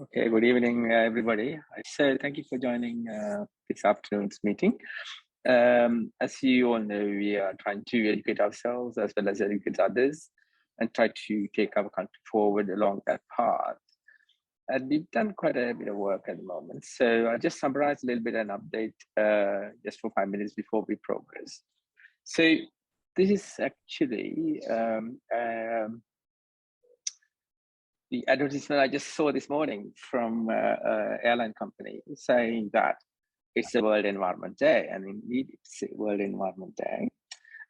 Okay, good evening, everybody. So thank you for joining this afternoon's meeting. As you all know, we are trying to educate ourselves as well as educate others and try to take our country forward along that path. And we've done quite a bit of work at the moment. So I'll just summarize a little bit and update just for 5 minutes before we progress. So this is actually the advertisement I just saw this morning from airline company saying that it's a World Environment Day, and indeed it's a World Environment Day,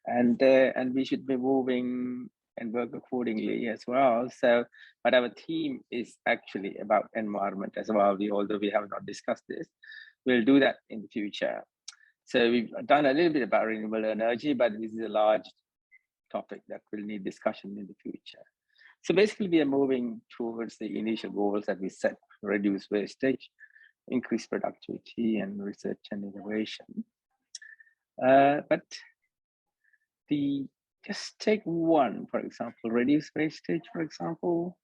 and we should be moving and work accordingly as well. So, but our theme is actually about environment as well. Although we have not discussed this, we'll do that in the future. So we've done a little bit about renewable energy, but this is a large topic that will need discussion in the future. So basically, we are moving towards the initial goals that we set: reduce wastage, increase productivity, and research and innovation. But just take one, for example, reduce wastage, for example.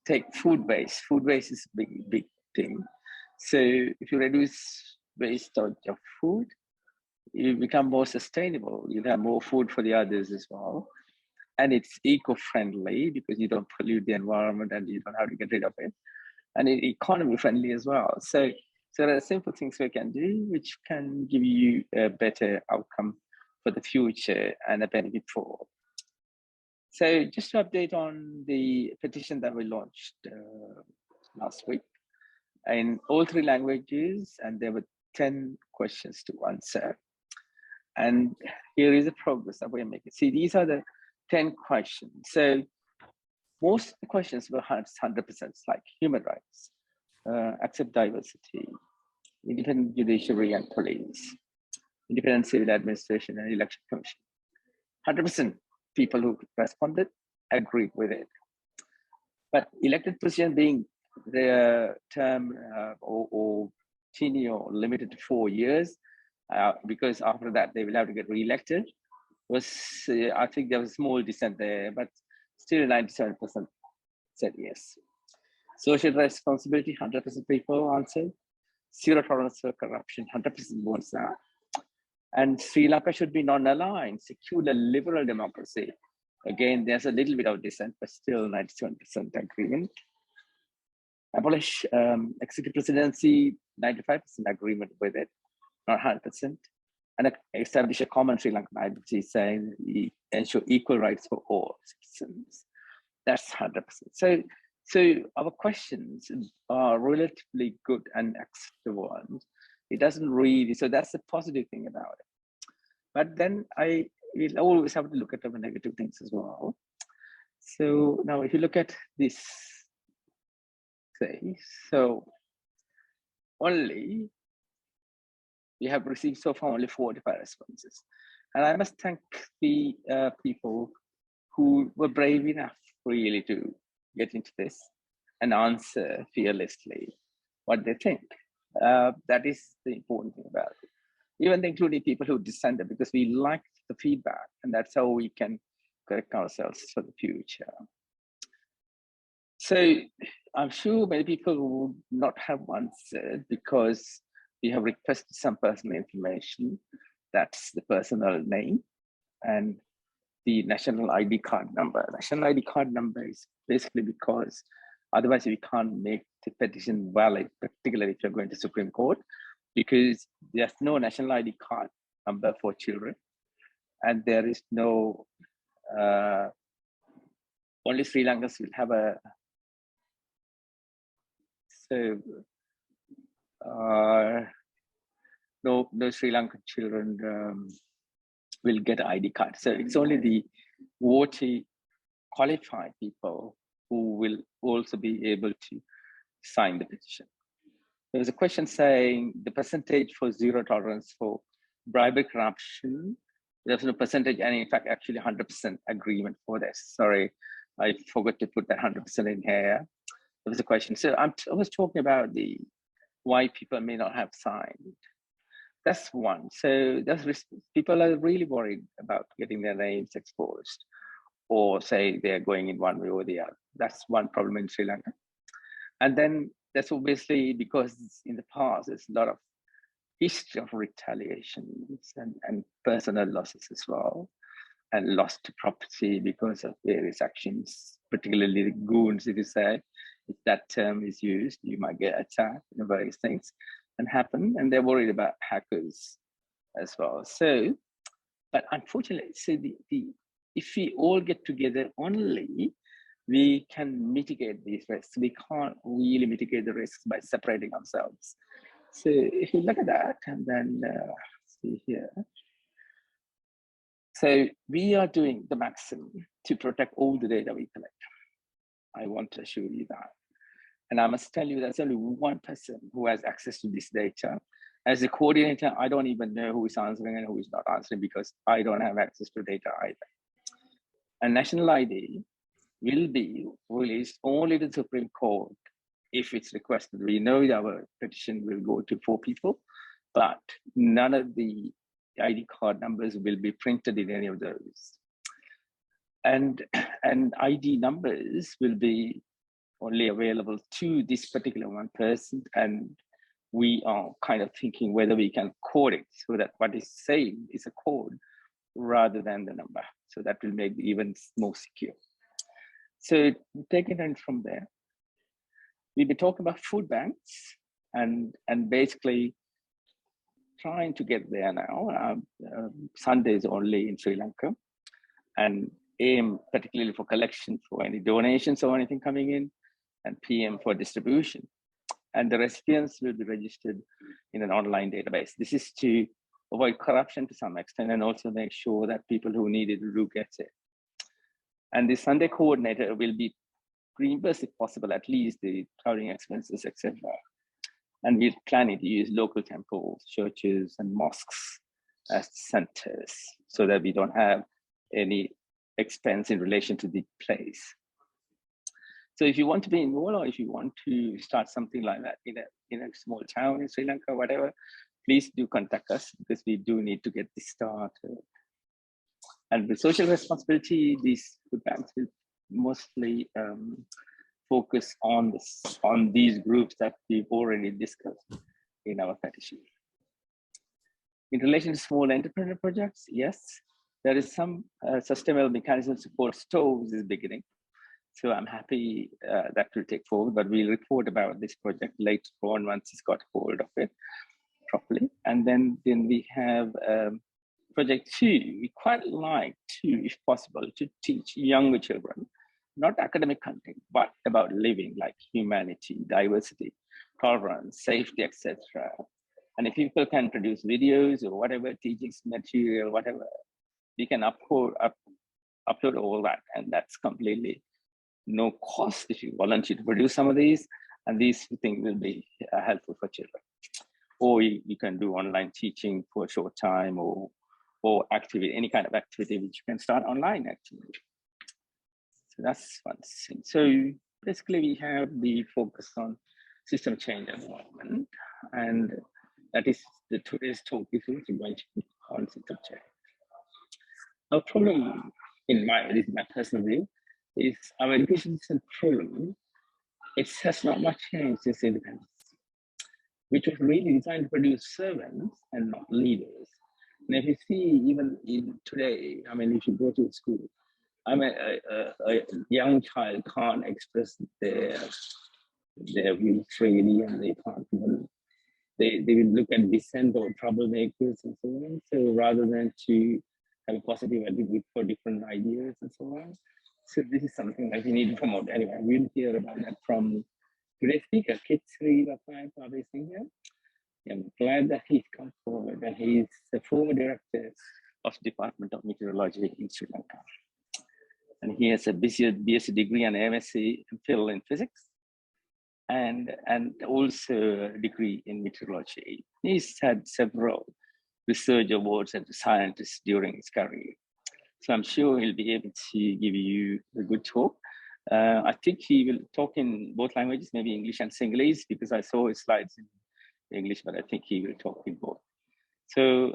Take food waste. Food waste is a big thing. So if you reduce wastage of food, you become more sustainable. You have more food for the others as well. And it's eco-friendly because you don't pollute the environment and you don't have to get rid of it. And it's economy-friendly as well. So there are simple things we can do which can give you a better outcome for the future and a benefit for all. So just to update on the petition that we launched last week in all 3 languages, and there were 10 questions to answer. And here is the progress that we're making. See, these are the 10 questions. So most of the questions were 100% like human rights, accept diversity, independent judiciary and police, independent civil administration and election commission. 100% people who responded agreed with it. But elected president being the term or tenure limited to 4 years, because after that they will have to get re-elected, I think there was a small dissent there, but still 97% said yes. Social responsibility, 100% people answered. Zero tolerance for corruption, 100% wants that. And Sri Lanka should be non-aligned, secular liberal democracy. Again, there's a little bit of dissent, but still 97% agreement. Abolish executive presidency, 95% agreement with it, not 100%. And establish a common Sri Lankan identity, saying ensure equal rights for all citizens. That's 100%. So our questions are relatively good and acceptable ones. It doesn't really, so that's the positive thing about it. But then we'll always have to look at the negative things as well. So now if you look at this, so we have received so far only 45 responses. And I must thank the people who were brave enough really to get into this and answer fearlessly what they think. That is the important thing about it. Even including people who dissented, because we liked the feedback, and that's how we can correct ourselves for the future. So I'm sure many people would not have answered because we have requested some personal information. That's the personal name and the national ID card number. National ID card number is basically because otherwise we can't make the petition valid, particularly if you're going to Supreme Court, because there's no national ID card number for children, and there is no, only Sri Lankans will have a, so no Sri Lankan children will get an ID card. So it's only the voting qualified people who will also be able to sign the petition. There was a question saying the percentage for zero tolerance for bribery, corruption. There's no percentage, and in fact, actually 100% agreement for this. Sorry, I forgot to put that 100% in here. There was a question. So I was talking about why people may not have signed. That's one. So people are really worried about getting their names exposed, or say they're going in one way or the other. That's one problem in Sri Lanka. And then that's obviously because in the past, there's a lot of history of retaliations and personal losses as well, and lost to property because of various actions, particularly goons, if you say, if that term is used, you might get attacked and various things and happen. And they're worried about hackers as well. So, but unfortunately, so if we all get together only, we can mitigate these risks. We can't really mitigate the risks by separating ourselves. So if you look at that, and then see here. So we are doing the maximum to protect all the data we collect. I want to assure you that. And I must tell you, there's only one person who has access to this data. As a coordinator, I don't even know who is answering and who is not answering because I don't have access to data either. A national ID will be released only to the Supreme Court if it's requested. We know our petition will go to 4 people, but none of the ID card numbers will be printed in any of those. And ID numbers will be only available to this particular one person. And we are kind of thinking whether we can code it so that what is saying is a code rather than the number. So that will make it even more secure. So taking it from there, we'll be talking about food banks and basically trying to get there now. Sundays only in Sri Lanka, and AM particularly for collection for any donations or anything coming in, and PM for distribution. And the recipients will be registered in an online database. This is to avoid corruption to some extent and also make sure that people who need it do get it. And the Sunday coordinator will be reimbursed if possible, at least the traveling expenses, etc. And we're planning to use local temples, churches, and mosques as centers so that we don't have any expense in relation to the place. So if you want to be involved, or if you want to start something like that in a small town in Sri Lanka, whatever, please do contact us because we do need to get this started. And with social responsibility, these food banks will mostly focus on these groups that we've already discussed in our petition. In relation to small entrepreneur projects, yes, there is some sustainable mechanism support stoves is beginning. So I'm happy that will take forward, but we'll report about this project later on once it's got hold of it properly. And then we have project 2. We quite like to, if possible, to teach younger children, not academic content, but about living, like humanity, diversity, tolerance, safety, etc. And if people can produce videos or whatever, teaching material, whatever, we can upload all that, and that's completely no cost if you volunteer to produce some of these, and these things will be helpful for children. Or you can do online teaching for a short time, or activity, any kind of activity which you can start online actually. So that's one thing. So basically we have the focus on system change at the moment, and that is today's talk is also going to be on system change. Our problem, this is my personal view, is our education system problem. It has not much changed since independence, which was really designed to produce servants and not leaders. And if you see, even in today, I mean, if you go to school, I mean, a young child can't express their views freely, and they can't even, they will look at dissent or troublemakers and so on. So rather than to have a positive attitude for different ideas and so on. So this is something that we need to promote. Anyway, we'll hear about that from today's speaker, Kitsri Ratnayake here. I'm glad that he's come forward, and he's the former director of the Department of Meteorology in Sri Lanka. And he has a BSc degree and MSc Phil in physics, and also a degree in meteorology. He's had several research awards as a scientist during his career. So I'm sure he'll be able to give you a good talk. I think he will talk in both languages, maybe English and Sinhalese, because I saw his slides in English, but I think he will talk in both. So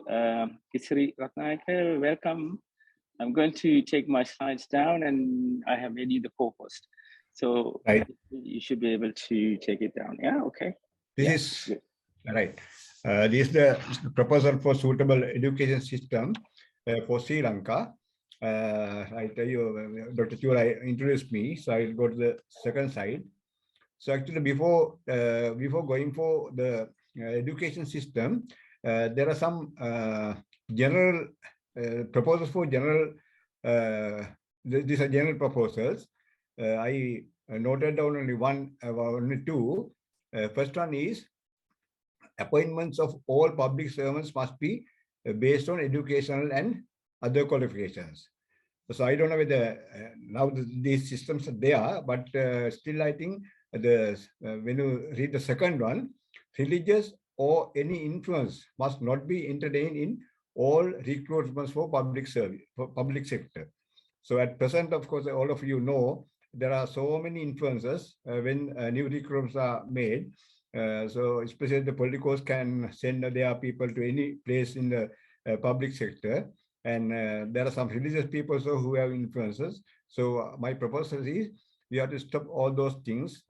Kitsri Ratnayake, welcome. I'm going to take my slides down, and I have made you the co-host. So Right. you should be able to take it down. Yeah, okay. This Yeah, is good. right. This is the proposal for suitable education system for Sri Lanka. I tell you, Dr. Chura introduced me, so I'll go to the second side. So actually, before going for the education system, there are some general proposals for general. These are general proposals. I noted down only only two. First one is appointments of all public servants must be based on educational and other qualifications. So I don't know whether now these systems are there, but still I think when you read the second one, religious or any influence must not be entertained in all recruitments for public service, for public sector. So at present, of course, all of you know there are so many influences when new recruits are made. So especially the politicos can send their people to any place in the public sector, and there are some religious people also who have influences. So my proposal is we have to stop all those things.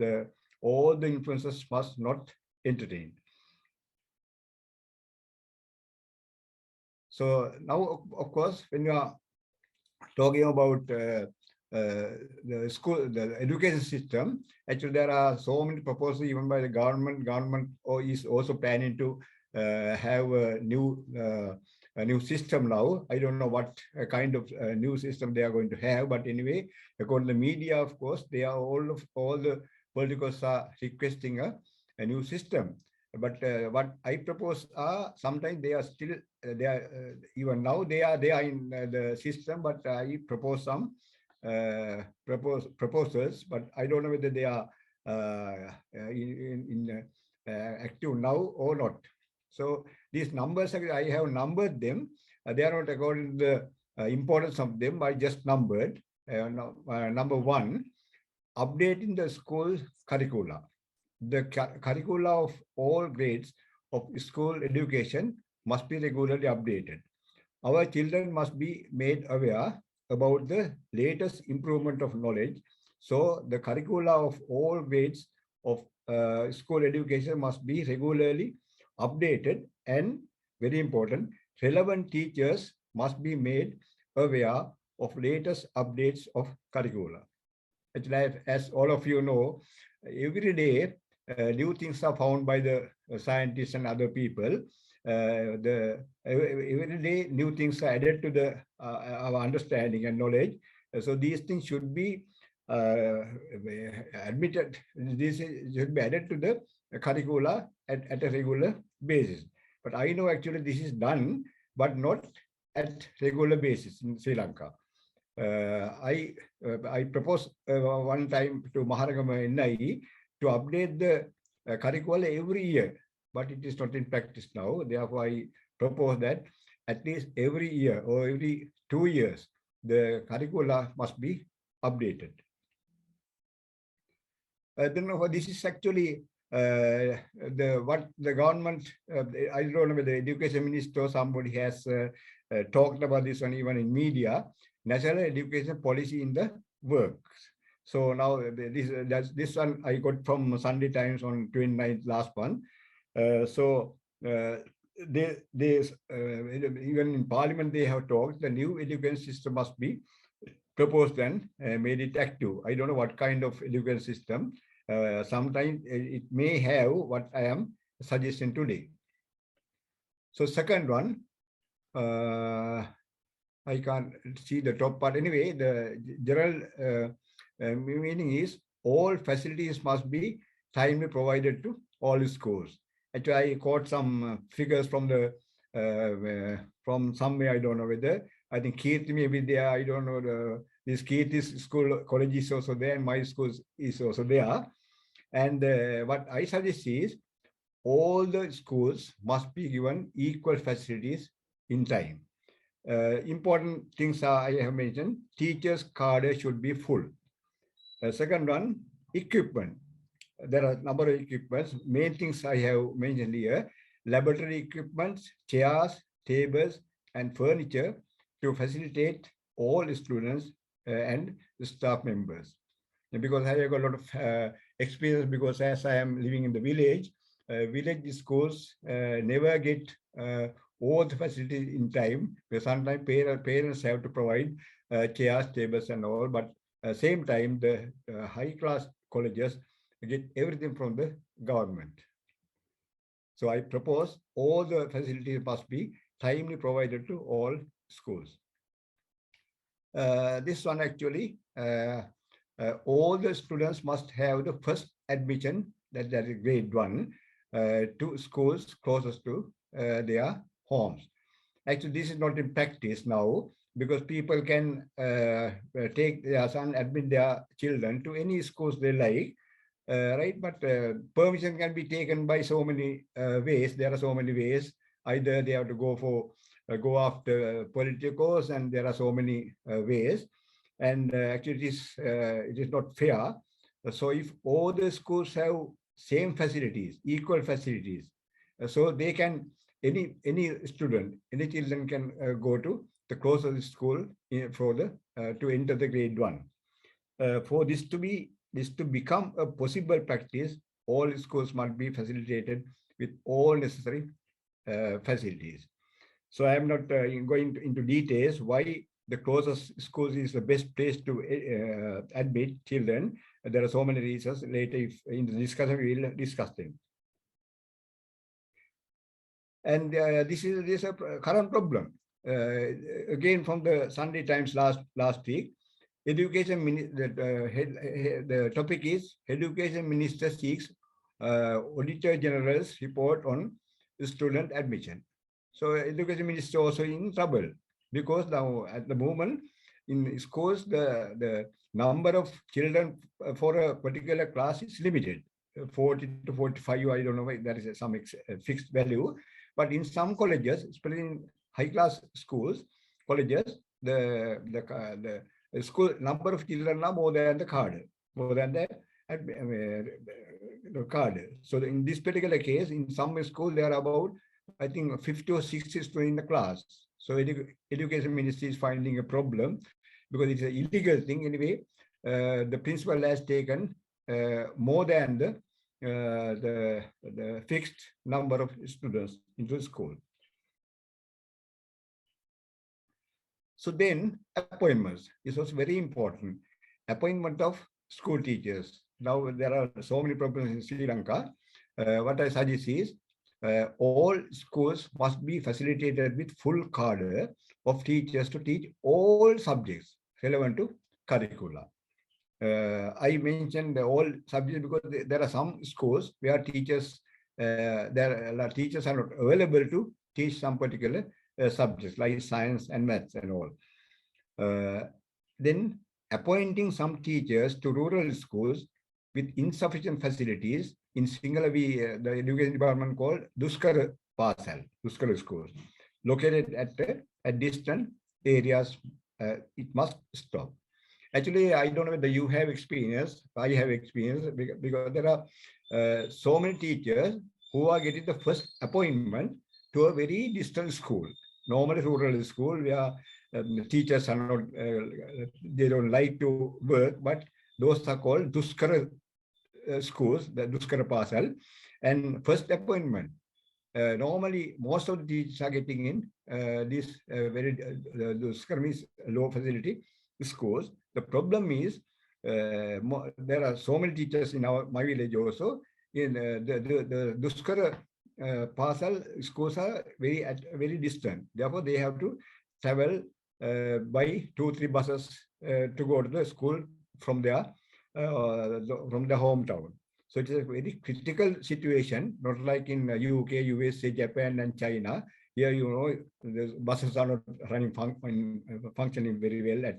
All the influences must not entertain. So now, of course, when you are talking about the school, the education system, actually there are so many proposals even by the government. Government is also planning to have a new system now. I don't know what kind of new system they are going to have, but anyway, according to the media, of course, they are all the politicals are requesting a new system. But what I propose are sometimes they are still they are even now they are in the system, but I propose some proposals, but I don't know whether they are active now or not. So these numbers I have numbered them. They are not according to the importance of them. I just numbered. Number one, updating the school curricula. The curricula of all grades of school education must be regularly updated. Our children must be made aware about the latest improvement of knowledge. So the curricula of all grades of school education must be regularly updated, and very important, relevant teachers must be made aware of latest updates of curricula. As all of you know, every day new things are found by the scientists and other people. Every day new things are added to the our understanding and knowledge. So these things should be admitted. Should be added to the curricula at a regular basis. But I know actually this is done, but not at regular basis in Sri Lanka. I proposed one time to Maharagama NIE to update the curricula every year, but it is not in practice now. Therefore, I propose that at least every year or every 2 years, the curricula must be updated. Then this is actually what the government, I don't know whether the education minister or somebody has talked about this one even in media, national education policy in the works. So now this one I got from Sunday Times on 29th last one. So even in Parliament they have talked the new education system must be proposed and made it active. I don't know what kind of education system. Sometimes it may have what I am suggesting today. So second one, I can't see the top part. Anyway, the general meaning is all facilities must be timely provided to all schools. Actually, I quote some figures from the from somewhere. I don't know whether I think Keith may be there. I don't know this Keith's school college is also there, and my school is also there. And what I suggest is all the schools must be given equal facilities in time. Important things are I have mentioned. Teachers' cadre should be full. Second one, equipment. There are a number of equipments. Main things I have mentioned here: laboratory equipments, chairs, tables, and furniture to facilitate all students and staff members. because I have got a lot of experience, because as I am living in the village, village schools never get all the facilities in time, because sometimes parents have to provide chairs, tables and all, but same time the high class colleges get everything from the government. So I propose all the facilities must be timely provided to all schools. This one actually, all the students must have the first admission, that is grade 1, to schools closest to their homes. Actually, this is not in practice now, because people can take their son, admit their children to any schools they like, right? But permission can be taken by so many ways. There are so many ways. Either they have to go after politicals, and there are so many ways. And actually, it is not fair. So if all the schools have same facilities, equal facilities, so they can, any student, any children can go to the closest school for the to enter the grade 1. For this to become a possible practice, all schools must be facilitated with all necessary facilities. So I am not going into details why the closest schools is the best place to admit children. There are so many reasons. Later, if in the discussion, we will discuss them. And this is a current problem. Again, from the Sunday Times last week, the topic is Education Minister seeks Auditor General's report on student admission. So Education Minister also in trouble, because now at the moment in schools the number of children for a particular class is limited, 40 to 45. I don't know why there is some fixed value, but in some colleges, especially in high class schools, colleges, the school number of children are more than the card, more than the card. So in this particular case, in some school, there are about, I think, 50 or 60 students in the class. So Education Ministry is finding a problem, because it's an illegal thing anyway. The principal has taken more than the fixed number of students into the school. So then appointments. This was very important. Appointment of school teachers. Now there are so many problems in Sri Lanka. What I suggest is all schools must be facilitated with full cadre of teachers to teach all subjects relevant to curricula. I mentioned all subjects because there are some schools where teachers are not available to teach some particular subjects like science and maths and all. Then appointing some teachers to rural schools with insufficient facilities. In Sinhala, the education department called Duskara Pasal, Duskara schools, located at distant areas. It must stop. Actually, I don't know whether you have experience. I have experience because there are so many teachers who are getting the first appointment to a very distant school. Normally, rural school where teachers are not, they don't like to work, but those are called Duskara schools, the Duskara Pasal, and first appointment. Normally, most of the teachers are getting in this very Duskara means low facility schools. The problem is there are so many teachers in my village also. In the Duskara Pasal schools are very distant. Therefore, they have to travel by 2-3 buses to go to the school from the hometown. So it is a very critical situation, not like in UK, USA, Japan, and China. Here, the buses are not functioning very well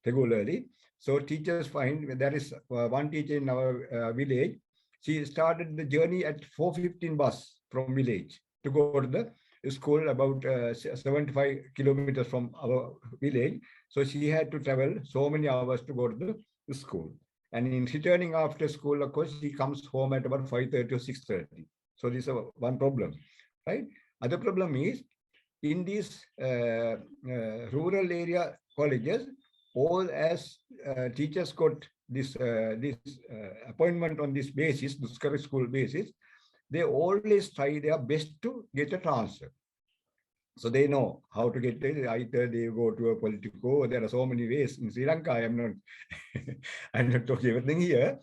regularly. So teachers find there is one teacher in our village. She started the journey at 4:15 bus from village to go to the school about 75 kilometers from our village. So she had to travel so many hours to go to the school. And in returning after school, of course, she comes home at about 5:30 or 6:30. So this is one problem, right? Other problem is in these rural area colleges, all as teachers got appointment on this basis, this current school basis, they always try their best to get a transfer. So they know how to get it. Either they go to a politico. There are so many ways in Sri Lanka. I am not, I'm not talking everything here,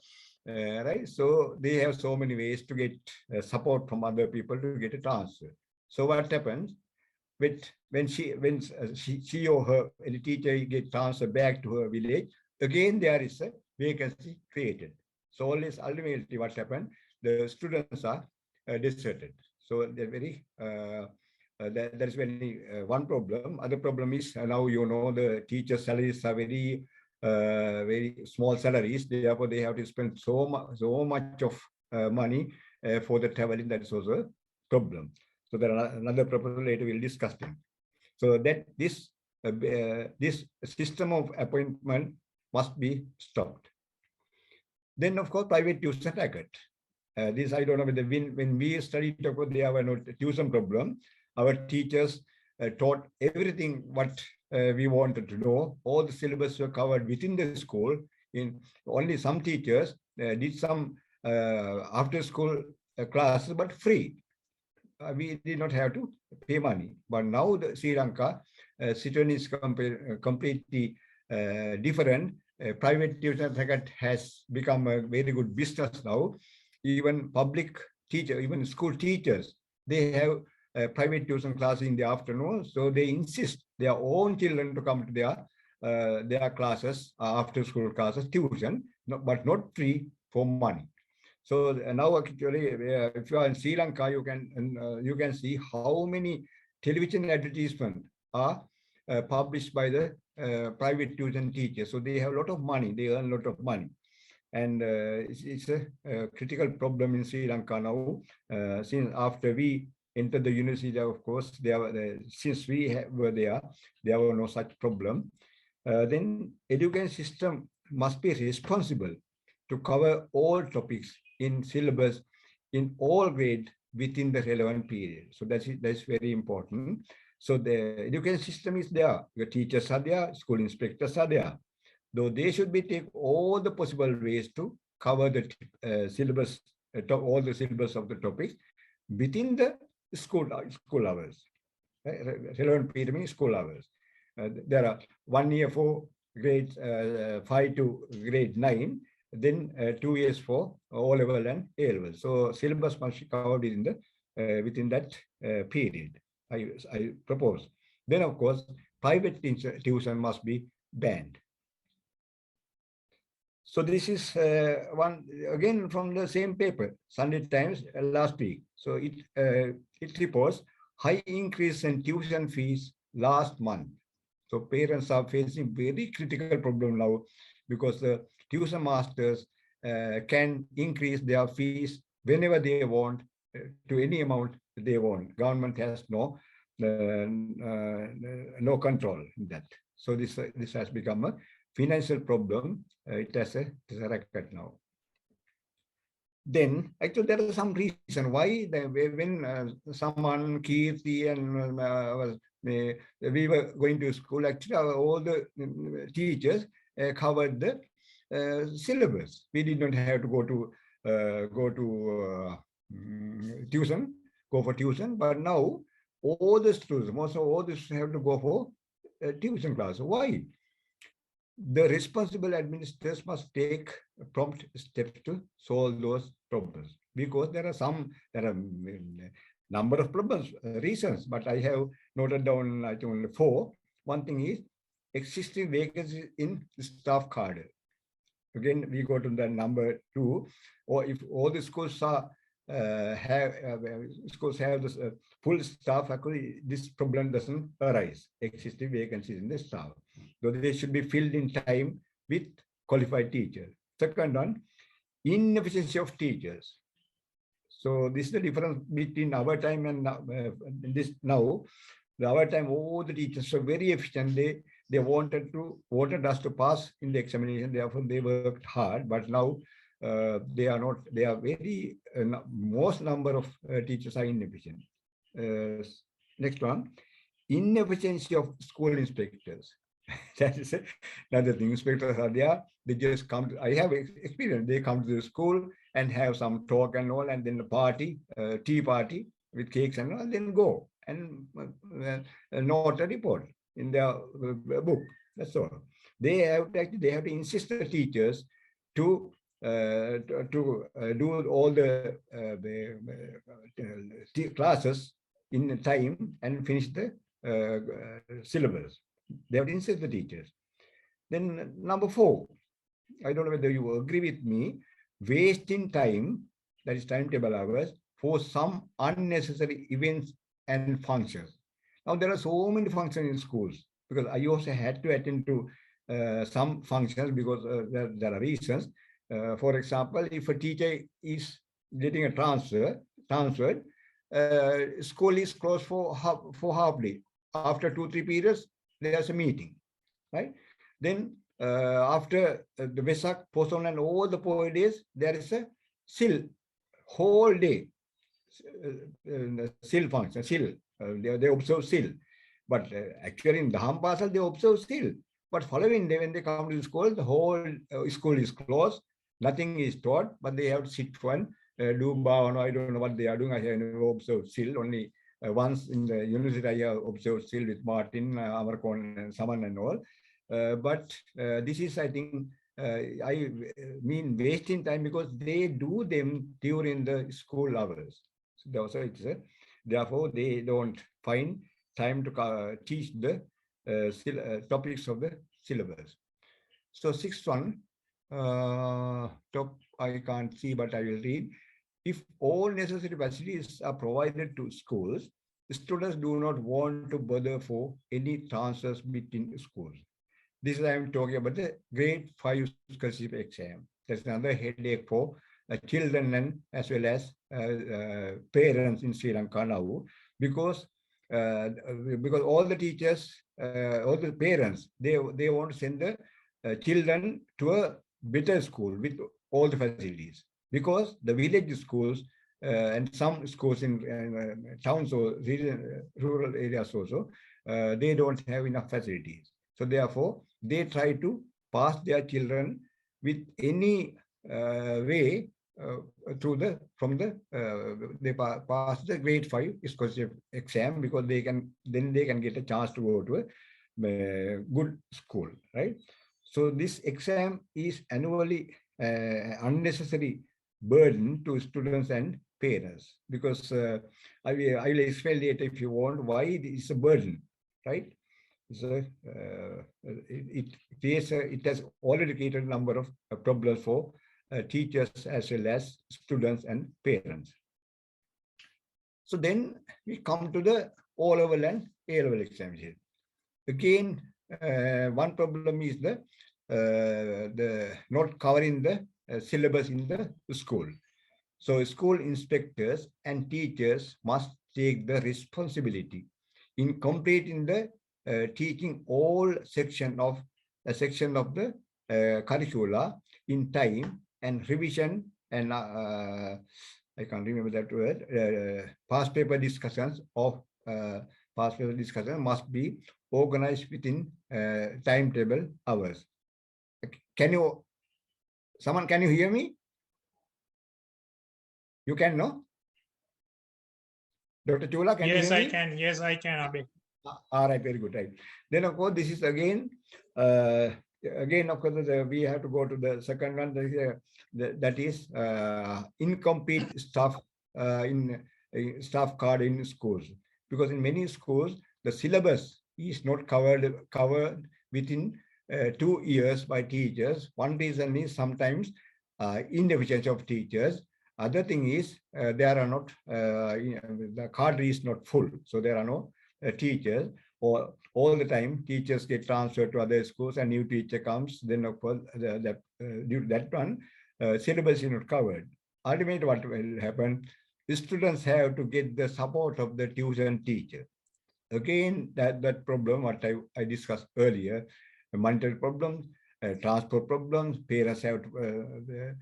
right? So they have so many ways to get support from other people to get a transfer. So what happens? When she or her any teacher get transferred back to her village, again there is a vacancy created. So always ultimately what happened? The students are deserted. So they're very that is very one problem. Other problem is now you know the teacher salaries are very small salaries. Therefore, they have to spend so much of money for the traveling. That is also a problem. So there are another proposal later we'll discuss it. So that this system of appointment must be stopped. Then of course private tuition racket. This I don't know whether when we studied, there were no tuition problem. Our teachers taught everything what we wanted to know. All the syllabus were covered within the school. In only some teachers did some after school classes, but free. We did not have to pay money. But now the Sri Lanka situation is completely different. Private tuition has become a very good business now. Even public teacher, even school teachers, they have private tuition class in the afternoon. So they insist their own children to come to their classes, after school classes, tuition, but not free for money. So now actually, if you are in Sri Lanka, you can see how many television advertisements are published by the private tuition teachers. So they have a lot of money. They earn a lot of money, and it's a critical problem in Sri Lanka now. Since after we entered the university, of course, since we were there were no such problem. Then education system must be responsible to cover all topics in syllabus in all grades within the relevant period. So that's very important. So the education system is there. The teachers are there, school inspectors are there. Though they should be take all the possible ways to cover the syllabus, all the syllabus of the topics within the school hours. Relevant period means school hours. There are 1 year for grades 5 to grade 9. Then 2 years for O level and A level. So syllabus must be covered within that period. I propose. Then of course private tuition must be banned. So this is one again from the same paper, Sunday Times last week. So it reports high increase in tuition fees last month. So parents are facing very critical problem now because the tuition masters can increase their fees whenever they want to any amount they want. Government has no control in that. So this has become a financial problem. It has a record now. Then actually there is some reason why when someone Kirti and we were going to school, actually all the teachers covered the syllabus. We did not have to go to tuition, go for tuition. But now all the students, most of all the students have to go for tuition class. Why? The responsible administrators must take prompt steps to solve those problems, because there are number of problems, reasons, but I have noted down I think only 4. One thing is existing vacancies in staff cadre. Again, we go to the number 2, or if all the schools are schools have this full staff, actually this problem doesn't arise. Existing vacancies in the staff, so they should be filled in time with qualified teachers. Second one, inefficiency of teachers. So this is the difference between our time and now. Our time, all the teachers were very efficient. They wanted us to pass in the examination. Therefore, they worked hard. But now they are not. They are very most number of teachers are inefficient. Next one, inefficiency of school inspectors. That is another thing. Inspectors are there. They just come. I have experience. They come to the school and have some talk and all, and then a party, tea party with cakes and all, then go and note a report in their book. That's all. They have to insist the teachers to do all the classes in time and finish the syllabus. They have to insist the teachers. Then number 4, I don't know whether you agree with me, wasting time, that is timetable hours, for some unnecessary events and functions. Now there are so many functions in schools because I also had to attend to some functions because there are reasons. For example, if a teacher is getting a transferred, school is closed for half day. After 2-3 periods, there's a meeting, right? Then after the Vesak, Poson and all the 4 days, there is a SIL, whole day, SIL function, SIL, they observe SIL. But actually in the Dham Pasal, they observe SIL. But following day, when they come to the school, the whole school is closed, nothing is taught, but they have to sit one, do bow, I don't know what they are doing. I have never observed SIL, only once in the university I have observed SIL with Martin, Amarkon and Saman and all. But this is, I think, I mean wasting time because they do them during the school hours. So it's therefore they don't find time to teach the topics of the syllabus. So 6th one, top I can't see, but I will read. If all necessary facilities are provided to schools, students do not want to bother for any transfers between schools. This is I am talking about the grade 5 scholarship exam. That's another headache for children and as well as parents in Sri Lanka now, because all the teachers, all the parents, they want to send the children to a better school with all the facilities, because the village schools and some schools in towns or rural areas also, they don't have enough facilities. So therefore, they try to pass their children with any way they pass the grade 5 scholarship exam, because they can get a chance to go to a good school, right? So this exam is annually unnecessary burden to students and parents, because I will explain later if you want why it is a burden, right? So it has already created a number of problems for teachers as well as students and parents. So then we come to the O-level and A-level examination. Again, one problem is the not covering the syllabus in the school. So school inspectors and teachers must take the responsibility in completing the teaching all section of the curricula in time, and revision and I can't remember that word. Past paper discussions must be organized within timetable hours. Can you hear me? You can, no? Dr. Chula, can you hear me? Yes, I can. Yes, I can, Abhi. All right, very good. Right. Then, of course, this is again, of course, we have to go to the second one. That is incomplete staff in staff card in schools, because in many schools the syllabus is not covered within 2 years by teachers. One reason is sometimes inefficiency of teachers. Other thing is there are not the card is not full, so there are no teachers, or all the time teachers get transferred to other schools and new teacher comes, then of course due to that one syllabus is not covered. Ultimately what will happen, the students have to get the support of the tuition teacher. Again, that problem what I discussed earlier, monetary problems, transport problems, parents have to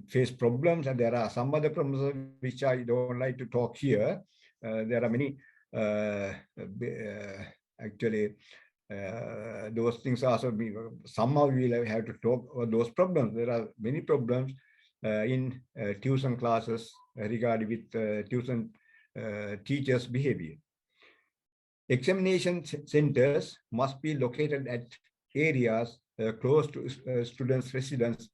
face problems, and there are some other problems which I don't like to talk here. There are many actually those things also somehow we will have to talk about those problems. There are many problems in tuition classes regarding with tuition teachers' behavior. Examination centers must be located at areas close to students' residence.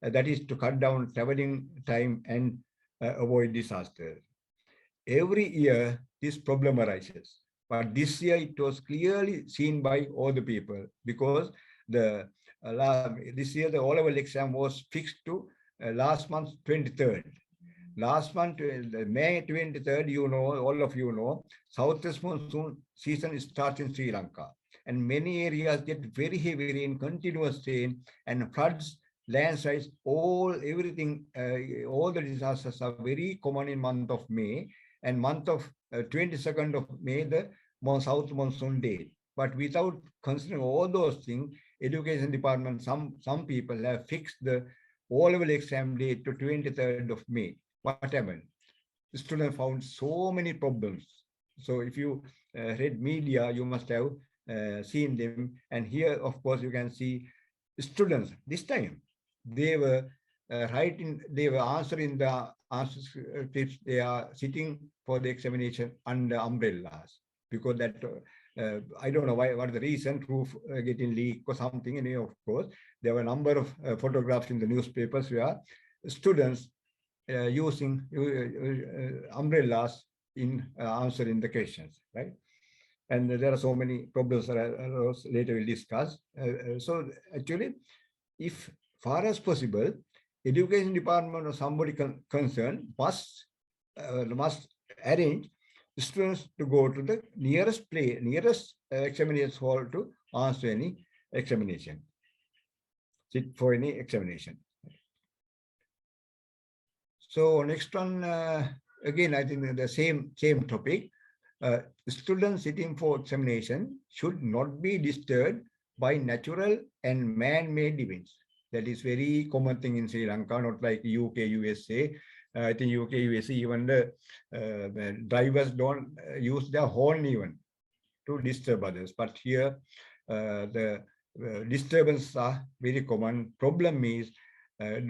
That is to cut down traveling time and avoid disaster. Every year, this problem arises. But this year, it was clearly seen by all the people because the this year, the O-level exam was fixed to last month, 23rd. Last month, May 23rd, you know, all of you know, southwest monsoon season starts in Sri Lanka. And many areas get very heavy rain, continuous rain, and floods, landslides, everything, all the disasters are very common in month of May. And month of 22nd of May, the south monsoon date. But without considering all those things, education department, some people have fixed the O-level exam date to 23rd of May. What happened? The student found so many problems. So if you read media, you must have seen them. And here, of course, you can see students. This time, they were they were answering the answer scripts. They are sitting for the examination under umbrellas because that I don't know what the reason, roof getting leaked or something. And of course, there were a number of photographs in the newspapers where students using umbrellas in answering the questions, right? And there are so many problems that later we'll discuss. So actually, if far as possible, education department or somebody concerned must arrange students to go to the nearest examination hall to answer any examination, sit for any examination. So next one, again, I think the same topic. Students sitting for examination should not be disturbed by natural and man-made events. That is very common thing in Sri Lanka, not like UK, USA. I think UK, USA, even the drivers don't use their horn even to disturb others. But here, the disturbances are very common. Problem is, we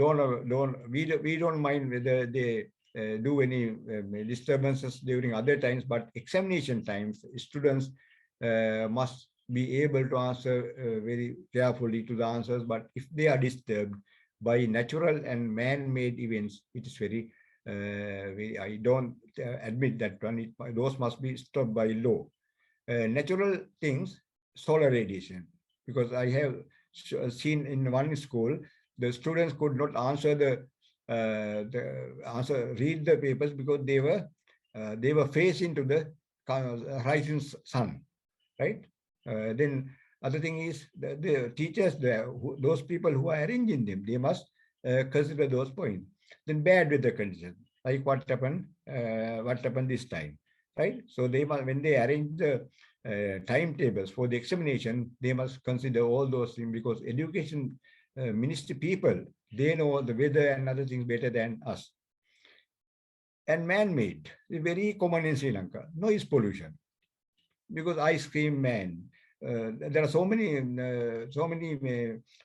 don't mind whether they do any disturbances during other times, but examination times, students must be able to answer very carefully to the answers. But if they are disturbed by natural and man-made events, it is very, I don't admit that one. Those must be stopped by law. Natural things, solar radiation, because I have seen in one school, the students could not answer read the papers because they were facing to the rising sun, right? Then other thing is the teachers there, those people who are arranging them, they must consider those points. Then bad weather conditions, like what happened this time, right? So they must, when they arrange the timetables for the examination, they must consider all those things because education ministry people, they know the weather and other things better than us. And man-made is very common in Sri Lanka. Noise pollution, because ice cream man. There are so many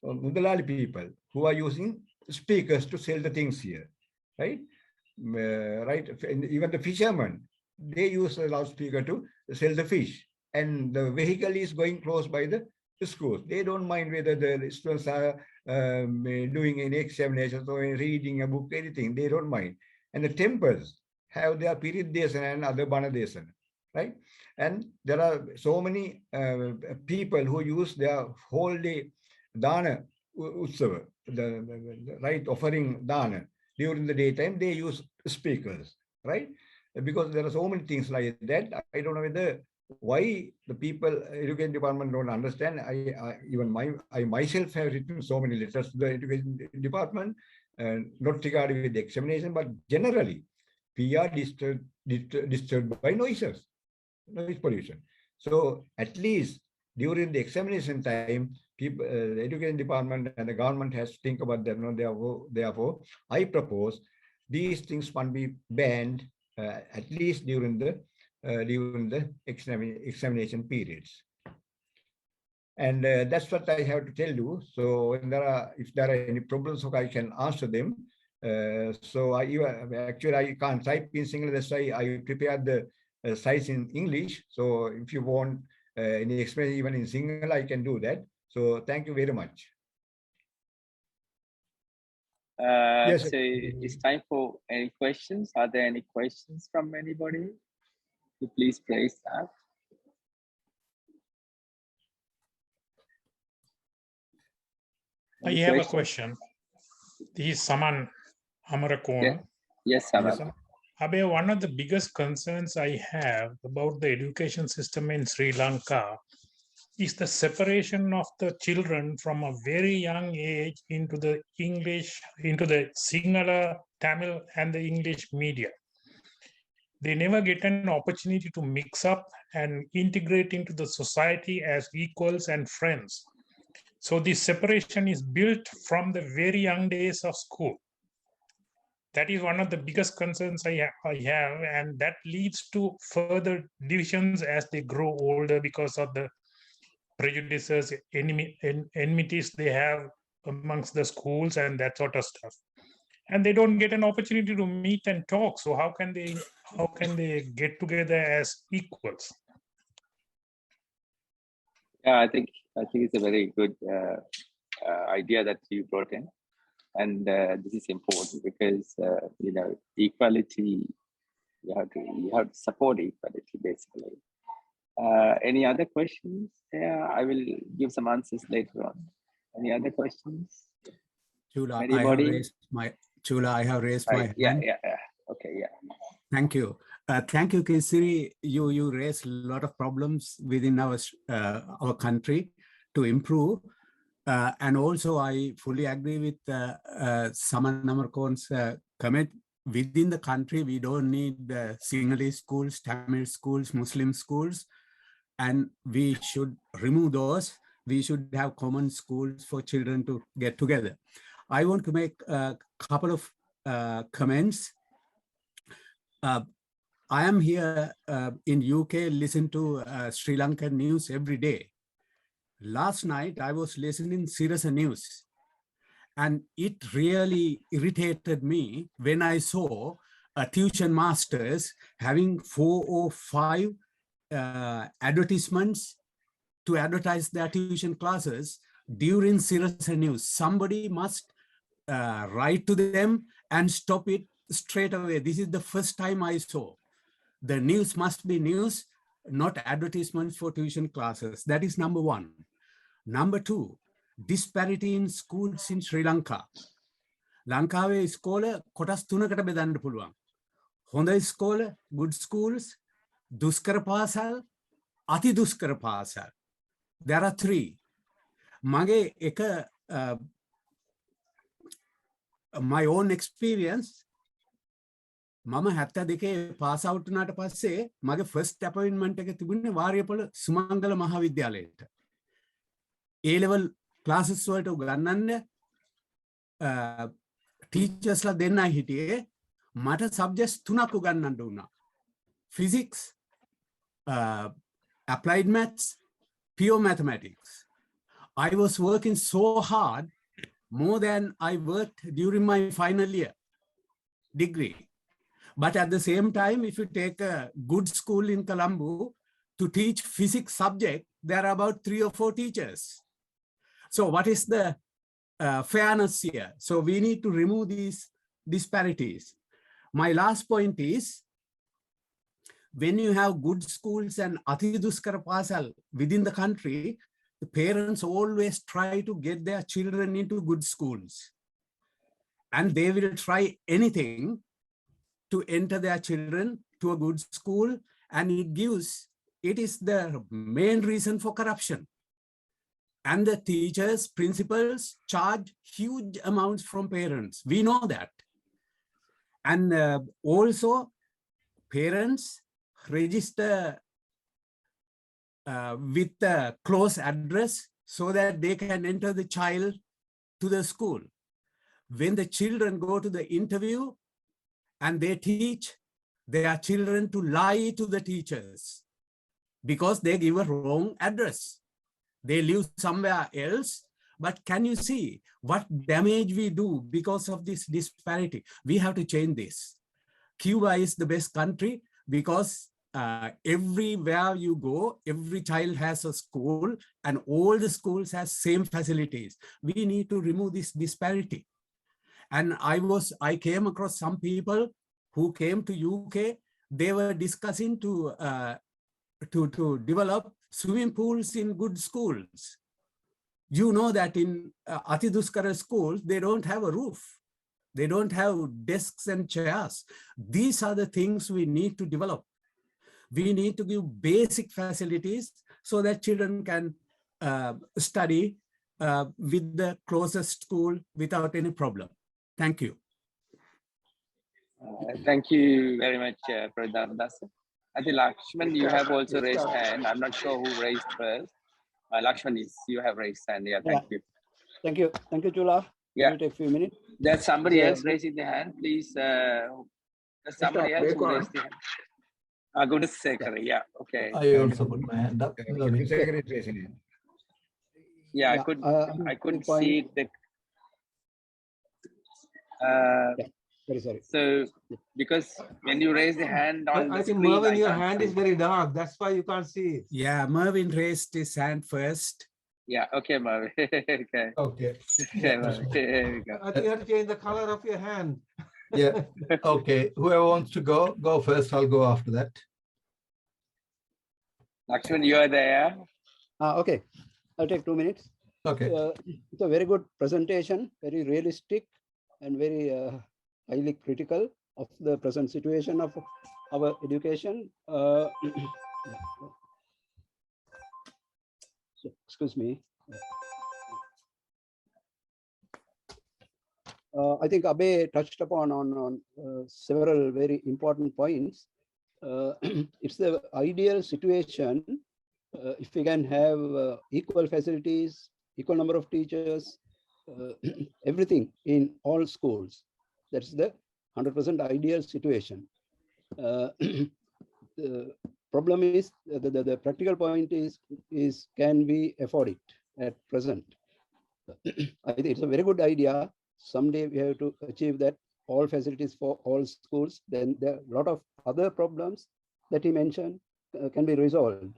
Mudalali people who are using speakers to sell the things here, right? Right. And even the fishermen, they use a loudspeaker to sell the fish, and the vehicle is going close by the schools. They don't mind whether the students are doing any examinations or reading a book, anything. They don't mind. And the temples have their Pirit Desana and other Bana Desana, right? And there are so many people who use their whole day Dana Utsava, right, offering Dana. During the daytime, they use speakers, right? Because there are so many things like that. I don't know whether why the people, education department don't understand. I myself have written so many letters to the education department, not regarding with the examination, but generally, we are disturbed by noise pollution. So at least during the examination time, people, the education department and the government has to think about them. Therefore, I propose these things must be banned at least during the examination periods. And that's what I have to tell you. So when if there are any problems, so I can answer them. So actually I can't type in Sinhala. That's why I prepared the sites in English. So if you want any explanation even in Sinhala, I can do that. So thank you very much. Yes. So it's time for any questions. Are there any questions from anybody? Please place that. I have a question. This is Saman Amarakon. Yeah. Yes, Saman. Yes, Abhay, one of the biggest concerns I have about the education system in Sri Lanka is the separation of the children from a very young age into the English, into the Sinhala, Tamil, and the English media. They never get an opportunity to mix up and integrate into the society as equals and friends. So this separation is built from the very young days of school. That is one of the biggest concerns I have, and that leads to further divisions as they grow older because of the prejudices, enmities they have amongst the schools and that sort of stuff. And they don't get an opportunity to meet and talk. So how can they get together as equals? Yeah, I think it's a very good idea that you brought in, and this is important because equality. You have to support equality basically. Any other questions? Yeah, I will give some answers later on. Any other questions? Chula, Anybody? I have raised my hand. Yeah. Okay, yeah. Thank you. Thank you, Kesari. You raised a lot of problems within our country to improve. And also, I fully agree with Saman Namarkon's comment. Within the country, we don't need Sinhalese schools, Tamil schools, Muslim schools, and we should remove those. We should have common schools for children to get together. I want to make a couple of comments. I am here in UK, listen to Sri Lankan news every day. Last night, I was listening to Sirasa News, and it really irritated me when I saw tuition masters having 4 or 5 advertisements to advertise their tuition classes during Sirasa News. Somebody must write to them and stop it straight away. This is the first time I saw. The news must be news, not advertisements for tuition classes. That is number 1. Number 2, disparity in schools in Sri Lanka. ලංකාවේ ස්කෝල කොටස් 3කට බෙදන්න පුළුවන්. හොඳ ස්කෝල, good schools, දුෂ්කර පාසල්, අති දුෂ්කර පාසල්. There are 3. මගේ එක my own experience, මම 72 පාස් අවුට් වුණාට පස්සේ මගේ first appointment එක තිබුණේ Wariyapola Sumangala මහාවිද්‍යාලයට. A level classes වලට උගන්වන්න ටීචර්ස්ලා දෙන්නයි හිටියේ. මට සබ්ජෙක්ට්ස් 3ක් උගන්වන්න වුණා. Physics, applied maths, pure mathematics. I was working so hard, more than I worked during my final year degree. But at the same time, if you take a good school in Colombo to teach physics subject, there are about 3 or 4 teachers. So what is the fairness here? So we need to remove these disparities. My last point is, when you have good schools and ati duskara pasal within the country, the parents always try to get their children into good schools. And they will try anything to enter their children to a good school. And it is the main reason for corruption. And the teachers, principals charge huge amounts from parents. We know that. And also parents register with a close address so that they can enter the child to the school. When the children go to the interview and they teach their children to lie to the teachers because they give a wrong address. They live somewhere else. But can you see what damage we do because of this disparity? We have to change this. Cuba is the best country because everywhere you go, every child has a school and all the schools have same facilities. We need to remove this disparity. And I came across some people who came to UK. They were discussing to develop swimming pools in good schools. You know that in Atiduskara schools, they don't have a roof. They don't have desks and chairs. These are the things we need to develop. We need to give basic facilities so that children can study with the closest school without any problem. Thank you. Thank you very much, Pradhan Das. I think Lakshman, you have also raised hand. I'm not sure who raised first. Lakshman, you have raised hand. Yeah, thank you. Thank you. Thank you, Chula. Yeah. It will take a few minutes. There's somebody else raising the hand. Please, there's somebody else who raised the hand. Gunasekaran, yeah, okay. I also put my hand up. Gunasekaran is raising it. Yeah, I couldn't see the. Very sorry. So, because when you raise the hand on I the think screen, Mervin, your can't hand see. is very dark. That's why you can't see it. Yeah, Mervin raised his hand first. Yeah, okay, Marvin. Okay. Okay. Okay, Marvin. Here we go. I think you have to change the color of your hand. Yeah. Okay. Whoever wants to go first. I'll go after that. Lakshman, you are there. Okay, I'll take 2 minutes. Okay. It's a very good presentation, very realistic and very highly critical of the present situation of our education. Excuse me. I think Abe touched upon on several very important points. It's the ideal situation if we can have equal facilities, equal number of teachers, everything in all schools. That's the 100% ideal situation. The problem is the practical point is can we afford it at present? I think it's a very good idea. Someday we have to achieve that all facilities for all schools. Then there are a lot of other problems that he mentioned can be resolved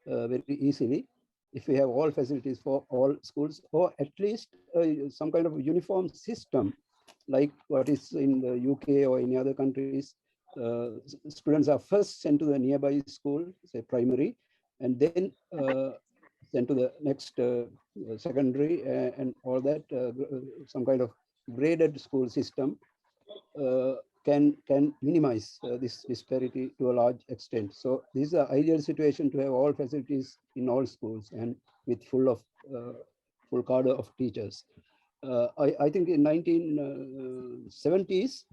very easily if we have all facilities for all schools, or at least some kind of uniform system like what is in the UK or any other countries. Students are first sent to the nearby school, say primary, and then sent to the next secondary and all that. Some kind of graded school system can minimize this disparity to a large extent. So this is the ideal situation to have all facilities in all schools and with full cadre of teachers. I think in 1970s,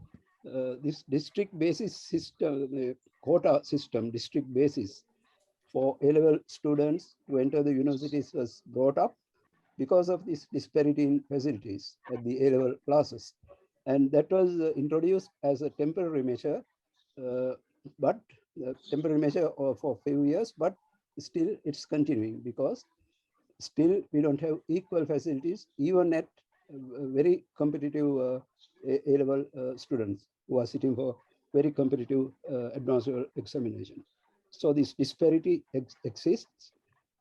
this district basis system, the quota system, district basis for A-level students to enter the universities was brought up because of this disparity in facilities at the A-level classes. And that was introduced as a temporary measure, but temporary measure for a few years, but still it's continuing because still we don't have equal facilities even at very competitive A-level students who are sitting for very competitive advanced level examination. So this disparity exists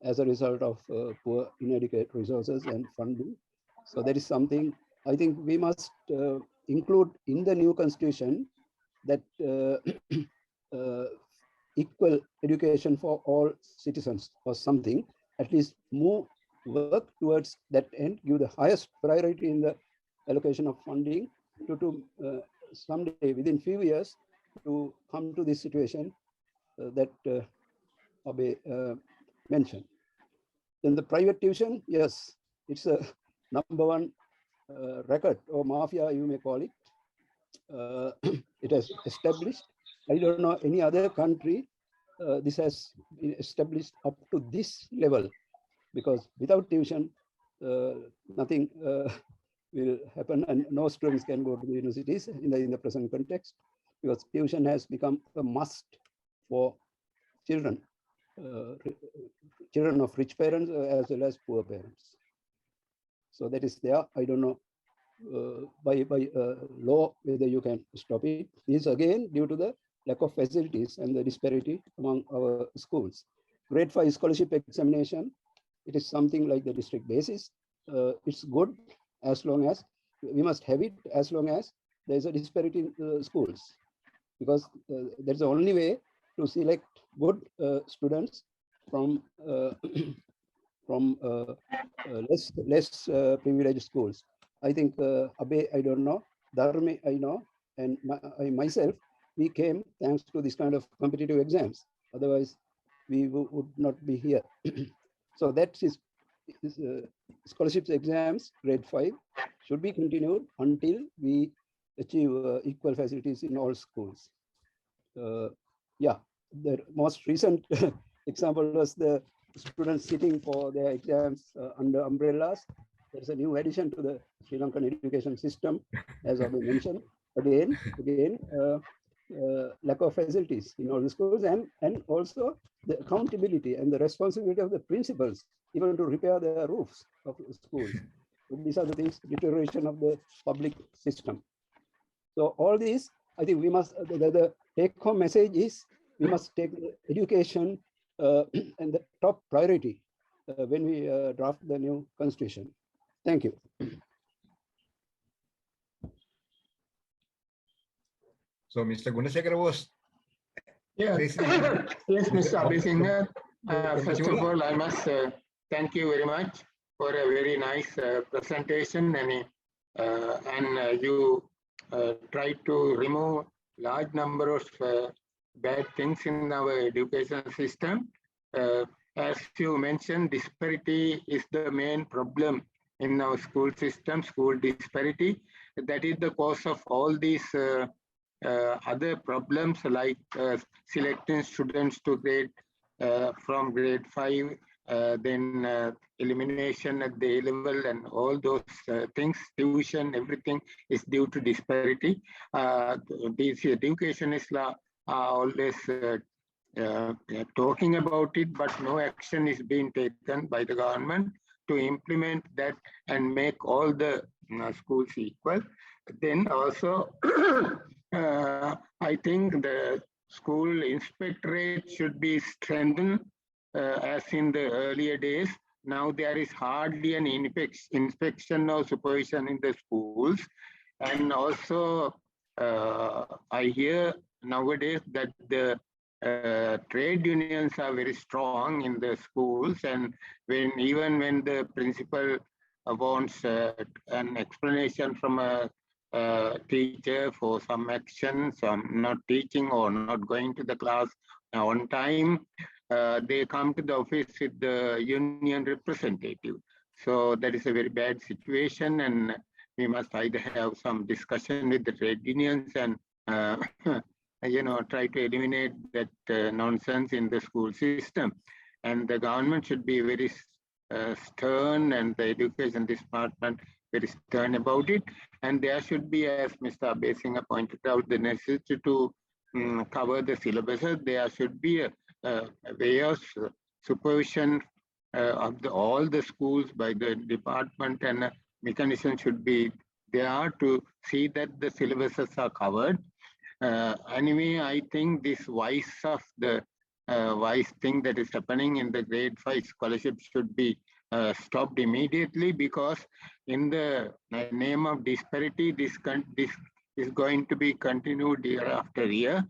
as a result of poor inadequate resources and funding. So that is something I think we must include in the new constitution, that equal education for all citizens or something, at least more work towards that end, give the highest priority in the allocation of funding to someday within few years to come to this situation that Abe mentioned. Then the private tuition, yes, it's a #1 record or mafia, you may call it. It has established. I don't know any other country this has been established up to this level, because without tuition, nothing will happen, and no students can go to the universities in the present context, because tuition has become a must for children. children of rich parents as well as poor parents. So that is there. I don't know by law whether you can stop it. This is again due to the lack of facilities and the disparity among our schools. Grade 5 scholarship examination, it is something like the district basis. It's good as long as we must have it, as long as there's a disparity in schools, because that's the only way to select good students from less privileged schools. I think Abe, I don't know, Dharme, I know, and I myself, we came thanks to this kind of competitive exams. Otherwise, we would not be here. So that is scholarships exams, grade 5, should be continued until we achieve equal facilities in all schools. Yeah, the most recent example was the students sitting for their exams under umbrellas. There's a new addition to the Sri Lankan education system, as I mentioned. Again, lack of facilities in all the schools, and also the accountability and the responsibility of the principals, even to repair the roofs of schools. So these are the things, deterioration of the public system. So all these, I think we must, the take-home message is we must take education and the top priority when we draft the new constitution. Thank you. So Mr. Gunasekaran was. Yes, yes, Mr. Abhisingh. First of all, I must thank you very much for a very nice presentation, and you tried to remove large number of bad things in our education system. As you mentioned, disparity is the main problem in our school system, school disparity. That is the cause of all these other problems, like selecting students to grade from grade 5, then elimination at the A level, and all those things, tuition, everything is due to disparity. These educationists are always talking about it, but no action is being taken by the government to implement that and make all the schools equal. Then also, I think the school inspectorate should be strengthened as in the earlier days. Now there is hardly an inspection or supervision in the schools. And also, I hear nowadays that the trade unions are very strong in the schools, and even when the principal wants an explanation from a teacher for some action, some not teaching or not going to the class on time, they come to the office with the union representative. So that is a very bad situation, and we must either have some discussion with the trade unions and try to eliminate that nonsense in the school system. And the government should be very stern, and the education department very stern about it. And there should be, as Mr. Abhisingh pointed out, the necessity to cover the syllabuses. There should be a way of supervision of all the schools by the department, and a mechanism should be there to see that the syllabuses are covered. Anyway, I think this vice thing that is happening in the grade 5 scholarship should be stopped immediately, because in the name of disparity, this is going to be continued year after year.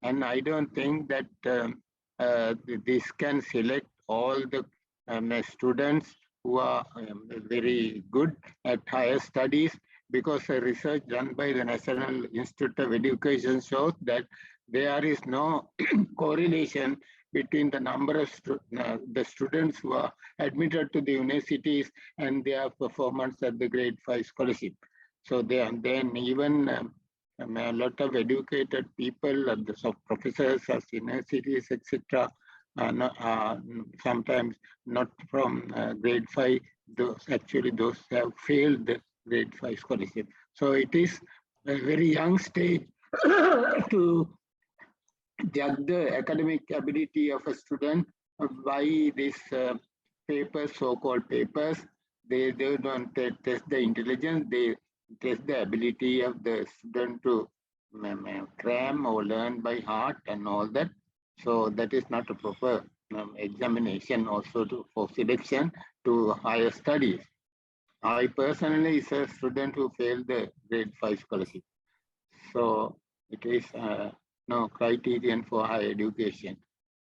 And I don't think that this can select all the students who are very good at higher studies, because a research done by the National Institute of Education shows that there is no correlation between the number of the students who are admitted to the universities and their performance at the grade 5 scholarship. So then even a lot of educated people, professors of universities, etc., sometimes not from grade 5, those have failed the grade 5 scholarship. So it is a very young stage to judge the academic ability of a student by these papers, so-called papers. They don't test the intelligence, they test the ability of the student to cram or learn by heart and all that. So that is not a proper examination also for selection to higher studies. I personally is a student who failed the grade 5 scholarship. So it is no criterion for higher education.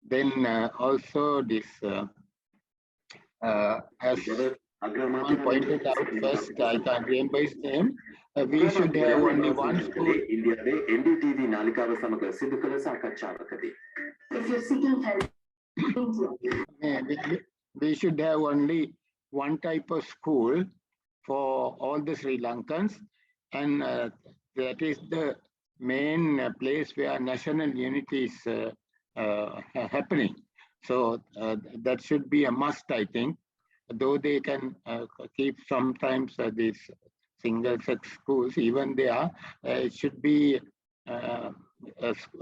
Then also this, as one pointed out first, I can't remember his name, we should have only one school. If you're seeking help, we should have only one type of school for all the Sri Lankans, and that is the main place where national unity is happening. So that should be a must, I think. Though they can keep sometimes these single-sex schools, even there, it should be a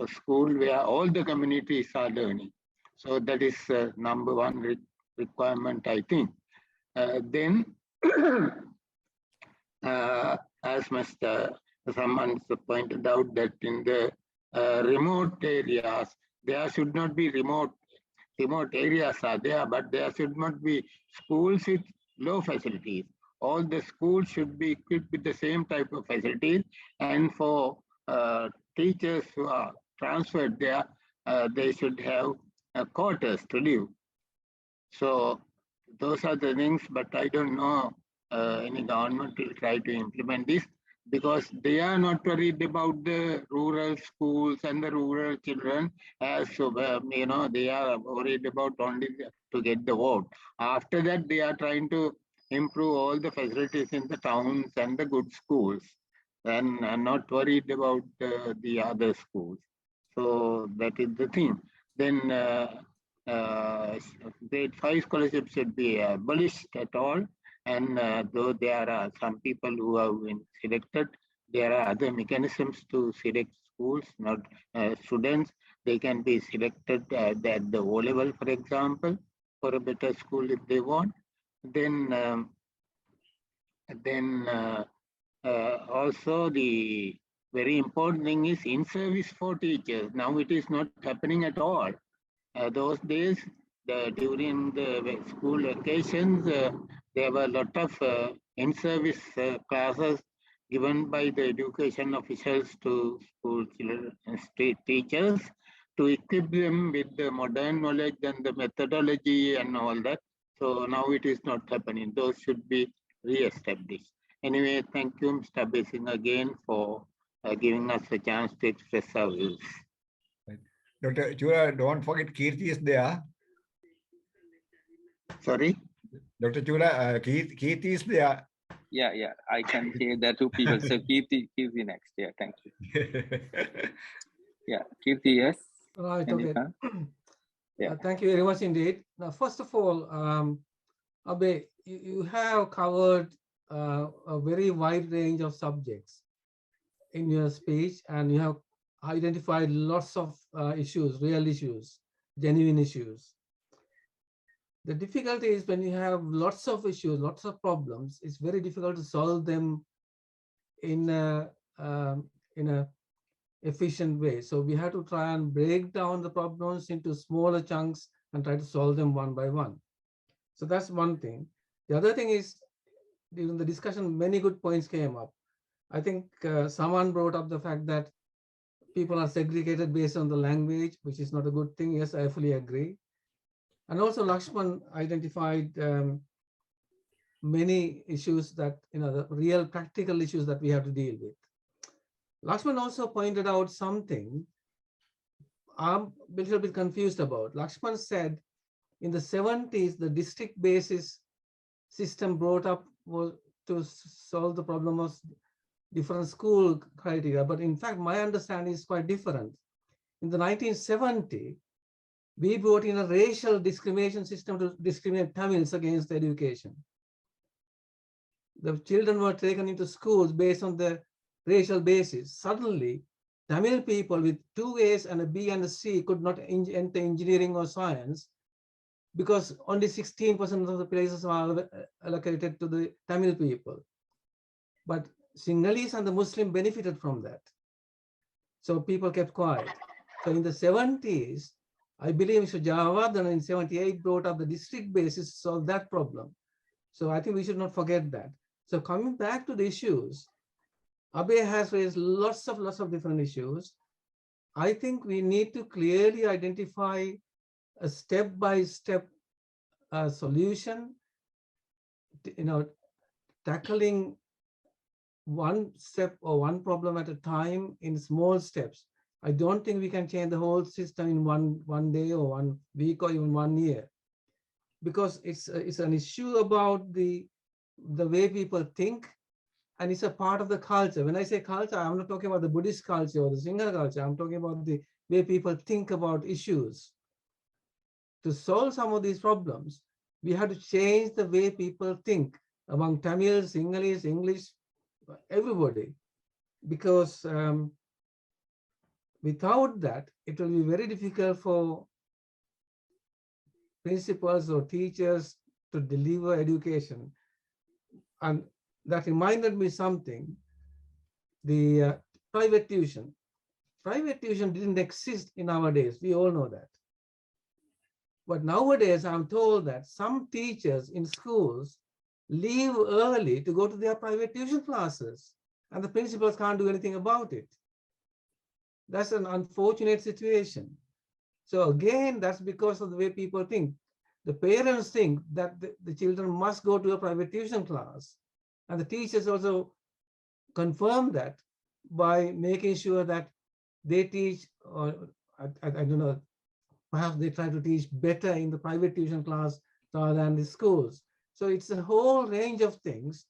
school where all the communities are learning. So that is number one requirement, I think. Then, as someone pointed out, that in the remote areas, there should not be remote areas are there, but there should not be schools with low facilities. All the schools should be equipped with the same type of facilities, and for teachers who are transferred there, they should have quarters to live. So those are the things, but I don't know any government will try to implement this, because they are not worried about the rural schools and the rural children, as you know, they are worried about only to get the vote. After that, they are trying to improve all the facilities in the towns and the good schools, and not worried about the other schools. So that is the thing. Then grade 5 scholarship should be abolished at all. And though there are some people who have been selected, there are other mechanisms to select schools, not students. They can be selected at the O level, for example, for a better school if they want. Then, also the very important thing is in-service for teachers. Now it is not happening at all. Those days, during the school vacations, there were a lot of in-service classes given by the education officials to school children and state teachers to equip them with the modern knowledge and the methodology and all that. So now it is not happening. Those should be re-established. Anyway, thank you, Mr. Basing, again for giving us a chance to express our views. Dr. Chura, don't forget Kirti is there. Sorry? Dr. Chura, Kirti is there. Yeah, I can hear the two people. So Kirti next. Yeah, thank you. Yeah, Kirti, yes. Right, okay. Yeah. Thank you very much indeed. Now, first of all, Abe, you have covered a very wide range of subjects in your speech, and you have identified lots of issues, real issues, genuine issues. The difficulty is when you have lots of issues, lots of problems, it's very difficult to solve them in a efficient way. So we have to try and break down the problems into smaller chunks and try to solve them one by one. So that's one thing. The other thing is, during the discussion, many good points came up. I think someone brought up the fact that people are segregated based on the language, which is not a good thing. Yes, I fully agree. And also Lakshman identified many issues that, the real practical issues that we have to deal with. Lakshman also pointed out something I'm a little bit confused about. Lakshman said in the 70s, the district basis system brought up was to solve the problem of different school criteria. But in fact, my understanding is quite different. In the 1970s, we brought in a racial discrimination system to discriminate Tamils against education. The children were taken into schools based on the racial basis. Suddenly, Tamil people with 2 A's and a B and a C could not enter engineering or science, because only 16% of the places are allocated to the Tamil people. But Sinhalese and the Muslim benefited from that. So people kept quiet. So in the 70s, I believe Mr. Jawardhan in 78 brought up the district basis to solve that problem. So I think we should not forget that. So coming back to the issues, Abe has raised lots of different issues. I think we need to clearly identify a step-by-step solution, tackling one step or one problem at a time in small steps. I don't think we can change the whole system in one day or 1 week or even 1 year, because it's an issue about the way people think, and it's a part of the culture. When I say culture, I'm not talking about the Buddhist culture or the Sinhala culture. I'm talking about the way people think about issues. To solve some of these problems, we have to change the way people think among Tamils, Sinhalese, English, everybody, because without that, it will be very difficult for principals or teachers to deliver education. And that reminded me something, the private tuition. Private tuition didn't exist in our days. We all know that. But nowadays, I'm told that some teachers in schools leave early to go to their private tuition classes, and the principals can't do anything about it. That's an unfortunate situation. So again, that's because of the way people think. The parents think that the children must go to a private tuition class, and the teachers also confirm that by making sure that they teach, or I don't know, perhaps they try to teach better in the private tuition class rather than the schools. So it's a whole range of things.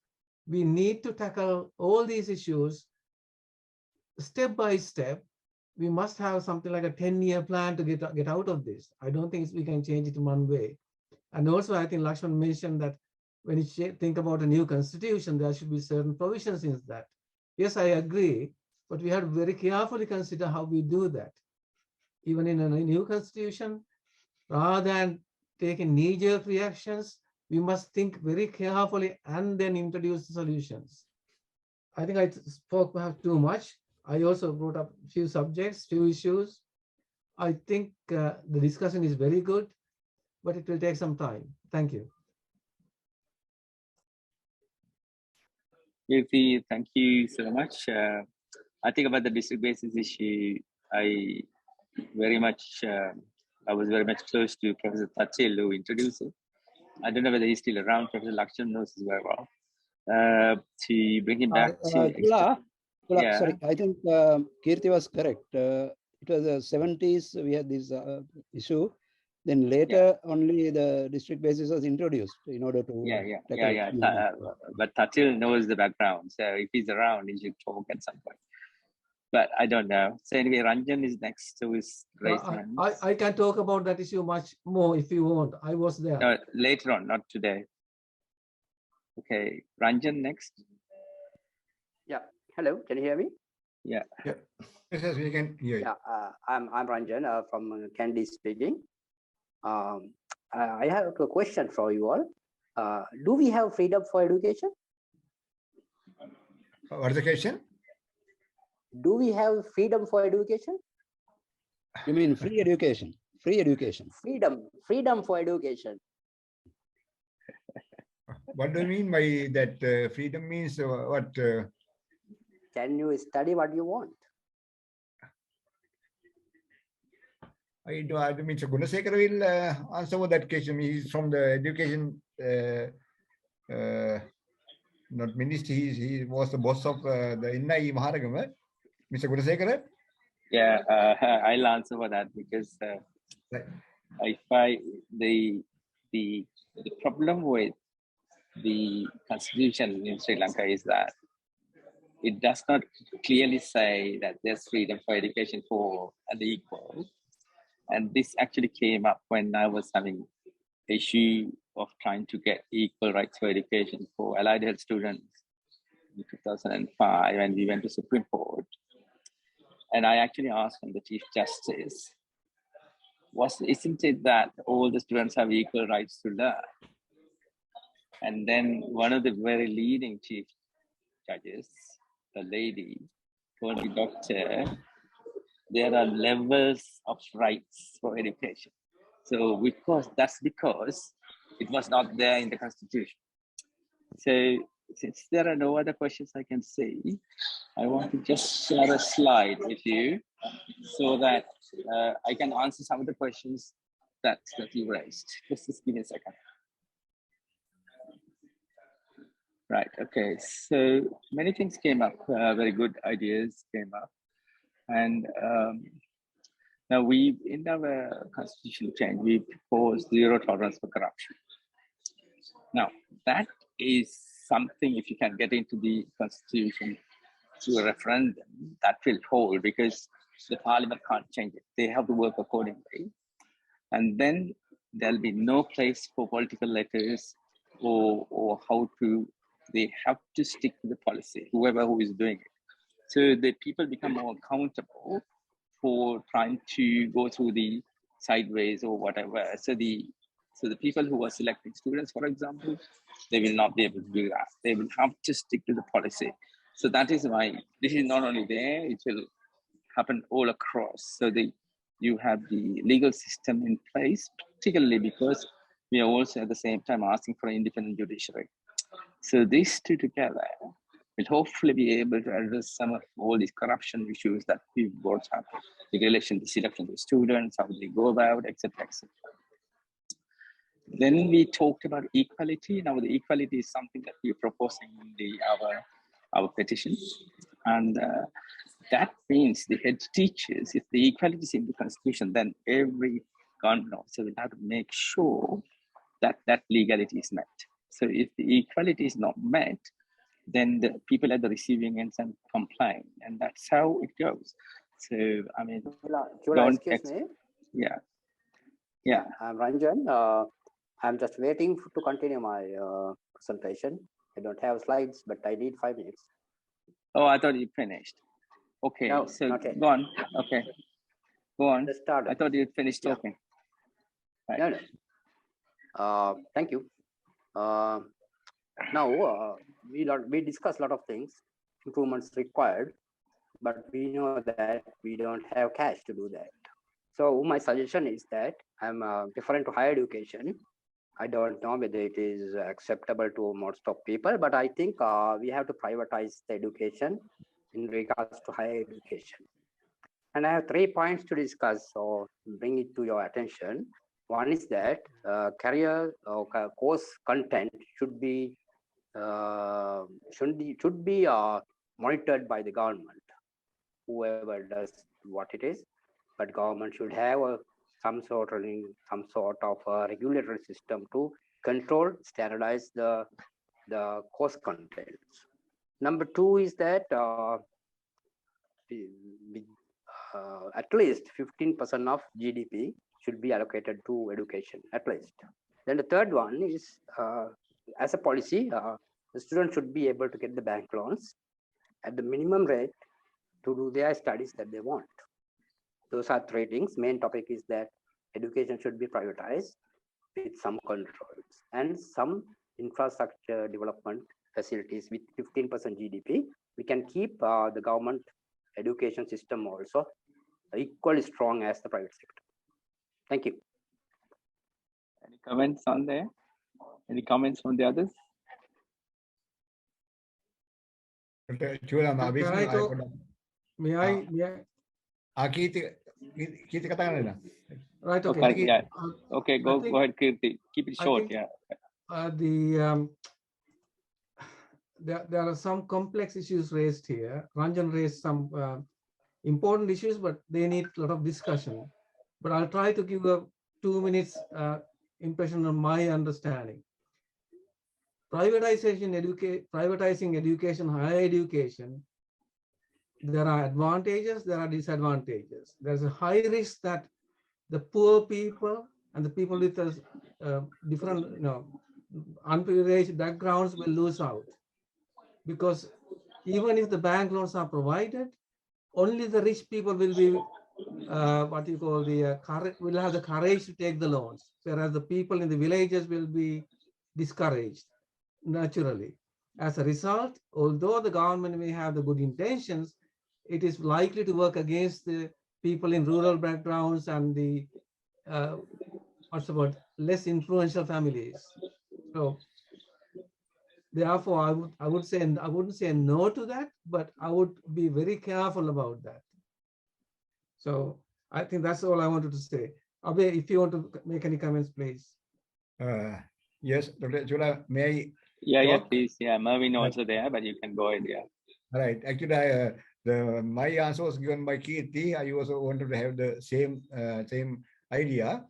We need to tackle all these issues step by step. We must have something like a 10-year plan to get out of this. I don't think we can change it in one way. And also, I think Lakshman mentioned that when you think about a new constitution, there should be certain provisions in that. Yes, I agree, but we have to very carefully consider how we do that. Even in a new constitution, rather than taking knee-jerk reactions, we must think very carefully and then introduce the solutions. I think I spoke perhaps too much. I also brought up a few subjects, few issues. I think the discussion is very good, but it will take some time. Thank you. Kirti, thank you so much. I think about the district basis issue, I was very much close to Professor Tachil, who introduced it. I don't know whether he's still around. Professor Lakshman knows as very well. To bring him back to... Yeah. Sorry, I think Kirti was correct. It was the 70s, we had this issue. Then later, only the district basis was introduced in order to... But Tachil knows the background. So if he's around, he should talk at some point. But I don't know. So anyway, Ranjan is next to his raised hand. I can talk about that issue much more if you want. I was there. No, later on, not today. Okay, Ranjan next. Yeah. Hello, can you hear me? Yeah. Yes, we can hear you. Yeah, I'm Ranjan from Candy speaking. I have a question for you all. Do we have freedom for education? What is the question? Do we have freedom for education? You mean free education? Free education. Freedom for education. What do you mean by that? Freedom means what? Can you study what you want? I mean, so Gunasekara will answer for that question. He's from the education, not ministry. He was the boss of the Innai Maharagama. Mr. Gunasekara? Yeah, I'll answer for that because I find the problem with the constitution in Sri Lanka is that it does not clearly say that there's freedom for education for an equal. And this actually came up when I was having issue of trying to get equal rights for education for allied health students in 2005, and we went to Supreme Court. And I actually asked from the Chief Justice isn't it that all the students have equal rights to learn? And then one of the very leading chief judges, the lady, told the doctor, there are levels of rights for education. So that's because it was not there in the Constitution. So since there are no other questions I can see, I want to just share a slide with you so that I can answer some of the questions that you raised. Just give me a second. Right, okay, so many things came up, very good ideas came up. And now in our constitutional change, we propose zero tolerance for corruption. Now, that is something, if you can get into the constitution to a referendum, that will hold because the parliament can't change it. They have to work accordingly. And then there'll be no place for political letters or how to, they have to stick to the policy, whoever who is doing it. So the people become more accountable for trying to go through the sideways or whatever. So the people who are selecting students, for example, they will not be able to do that. They will have to stick to the policy. So that is why this is not only there, it will happen all across. So you have the legal system in place, particularly because we are also at the same time asking for an independent judiciary. So these two together will hopefully be able to address some of all these corruption issues that we've brought up, the relation to selection of students, how they go about, etc., etc. Then we talked about equality. Now the equality is something that we're proposing in our petition. And that means the head teachers, if the equality is in the constitution, then every government officer will have to make sure that that legality is met. So if the equality is not met, then the people at the receiving ends and complain, and that's how it goes. So I mean, Chula, excuse me. Yeah. I'm Ranjan. I'm just waiting to continue my presentation. I don't have slides, but I need 5 minutes. Oh, I thought you finished. Okay, No, so not yet. go on. Okay, go on. Just started. I thought you finished talking. Right. No. Thank you. Now we discussed a lot of things, improvements required, but we know that we don't have cash to do that. So my suggestion is that I'm different to higher education. I don't know whether it is acceptable to most of people, but I think we have to privatize the education in regards to higher education. And I have 3 points to discuss or bring it to your attention. One is that career or course content should be monitored by the government, whoever does what it is, but government should have some sort of regulatory system to control, standardize the course contents. Number 2 is that at least 15% of GDP should be allocated to education, at least. Then the third one is, as a policy, the students should be able to get the bank loans at the minimum rate to do their studies that they want. Those are 3 things. Main topic is that education should be privatized with some controls and some infrastructure development facilities with 15% GDP. We can keep the government education system also equally strong as the private sector. Thank you. Any comments on there? Any comments from the others? May I? Right. Okay. Okay. Yeah. Okay. Go ahead, Kirti. Keep it short. Yeah. There are some complex issues raised here. Ranjan raised some important issues, but they need a lot of discussion. But I'll try to give a 2 minutes impression on my understanding. Privatizing education, higher education, there are advantages, there are disadvantages. There's a high risk that the poor people and the people with different, unprivileged backgrounds will lose out. Because even if the bank loans are provided, only the rich people will be what you call the courage, will have the courage to take the loans, whereas the people in the villages will be discouraged naturally. As a result, although the government may have the good intentions, it is likely to work against the people in rural backgrounds and the what's about less influential families. So therefore, I would say, I wouldn't say no to that, but I would be very careful about that. So I think that's all I wanted to say. Abe, if you want to make any comments, please. Yes, Dr. Chula, may I? Yeah, talk? please. Yeah, Mervin also there, but you can go ahead. Yeah. Right. Actually, my answer was given by Kirti. I also wanted to have the same idea.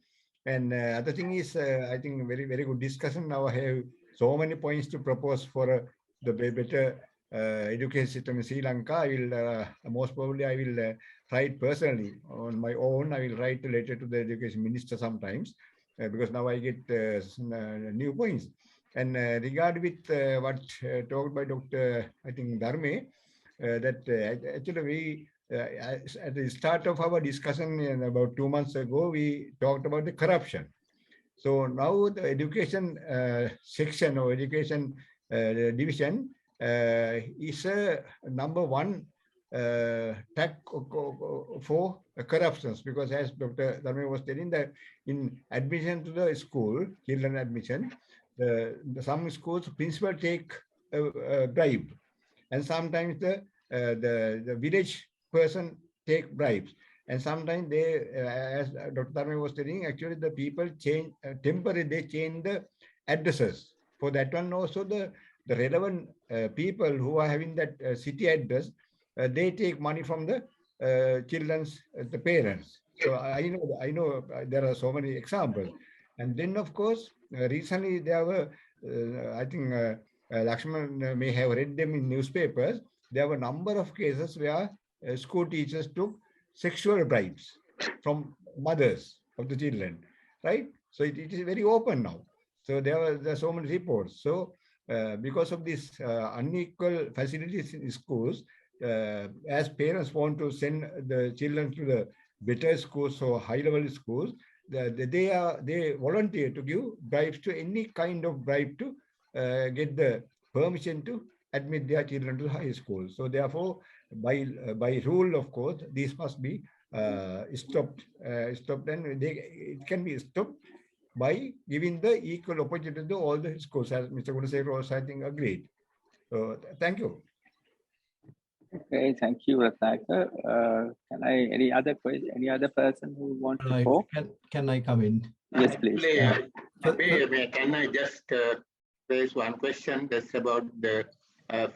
And other thing is, I think very good discussion. Now I have so many points to propose for the better education system in Sri Lanka. I will most probably I will write personally on my own. I will write a letter to the education minister sometimes because now I get new points. And regard with what talked by Dr. I think Dharme, that actually we at the start of our discussion about 2 months ago, we talked about the corruption. So now the education section or education division is number one tag for corruptions, because as Dr. Dharme was telling, that in admission to the school, children admission, some schools principal take a bribe, and sometimes the village person take bribes, and sometimes they, as Dr. Dharme was telling, actually the people change temporarily, they change the addresses. For that one also, the relevant people who are having that city address, they take money from the children's the parents. So I know there are so many examples. And then of course recently there were I think Lakshman may have read them in newspapers. There were a number of cases where school teachers took sexual bribes from mothers of the children, right? So it is very open now. So there are so many reports. So because of this unequal facilities in schools, as parents want to send the children to the better schools or high-level schools, they volunteer to give bribes, to any kind of bribe to get the permission to admit their children to high school. So therefore, by rule, of course, this must be stopped, and it can be stopped by giving the equal opportunity to all the schools, as Mr. Gunasekar was, I think, agreed. So thank you. Okay, thank you, Ratnakar. Any other question? Any other person who wants to talk? Can I come in? Yes, please. Can I just raise one question? That's about the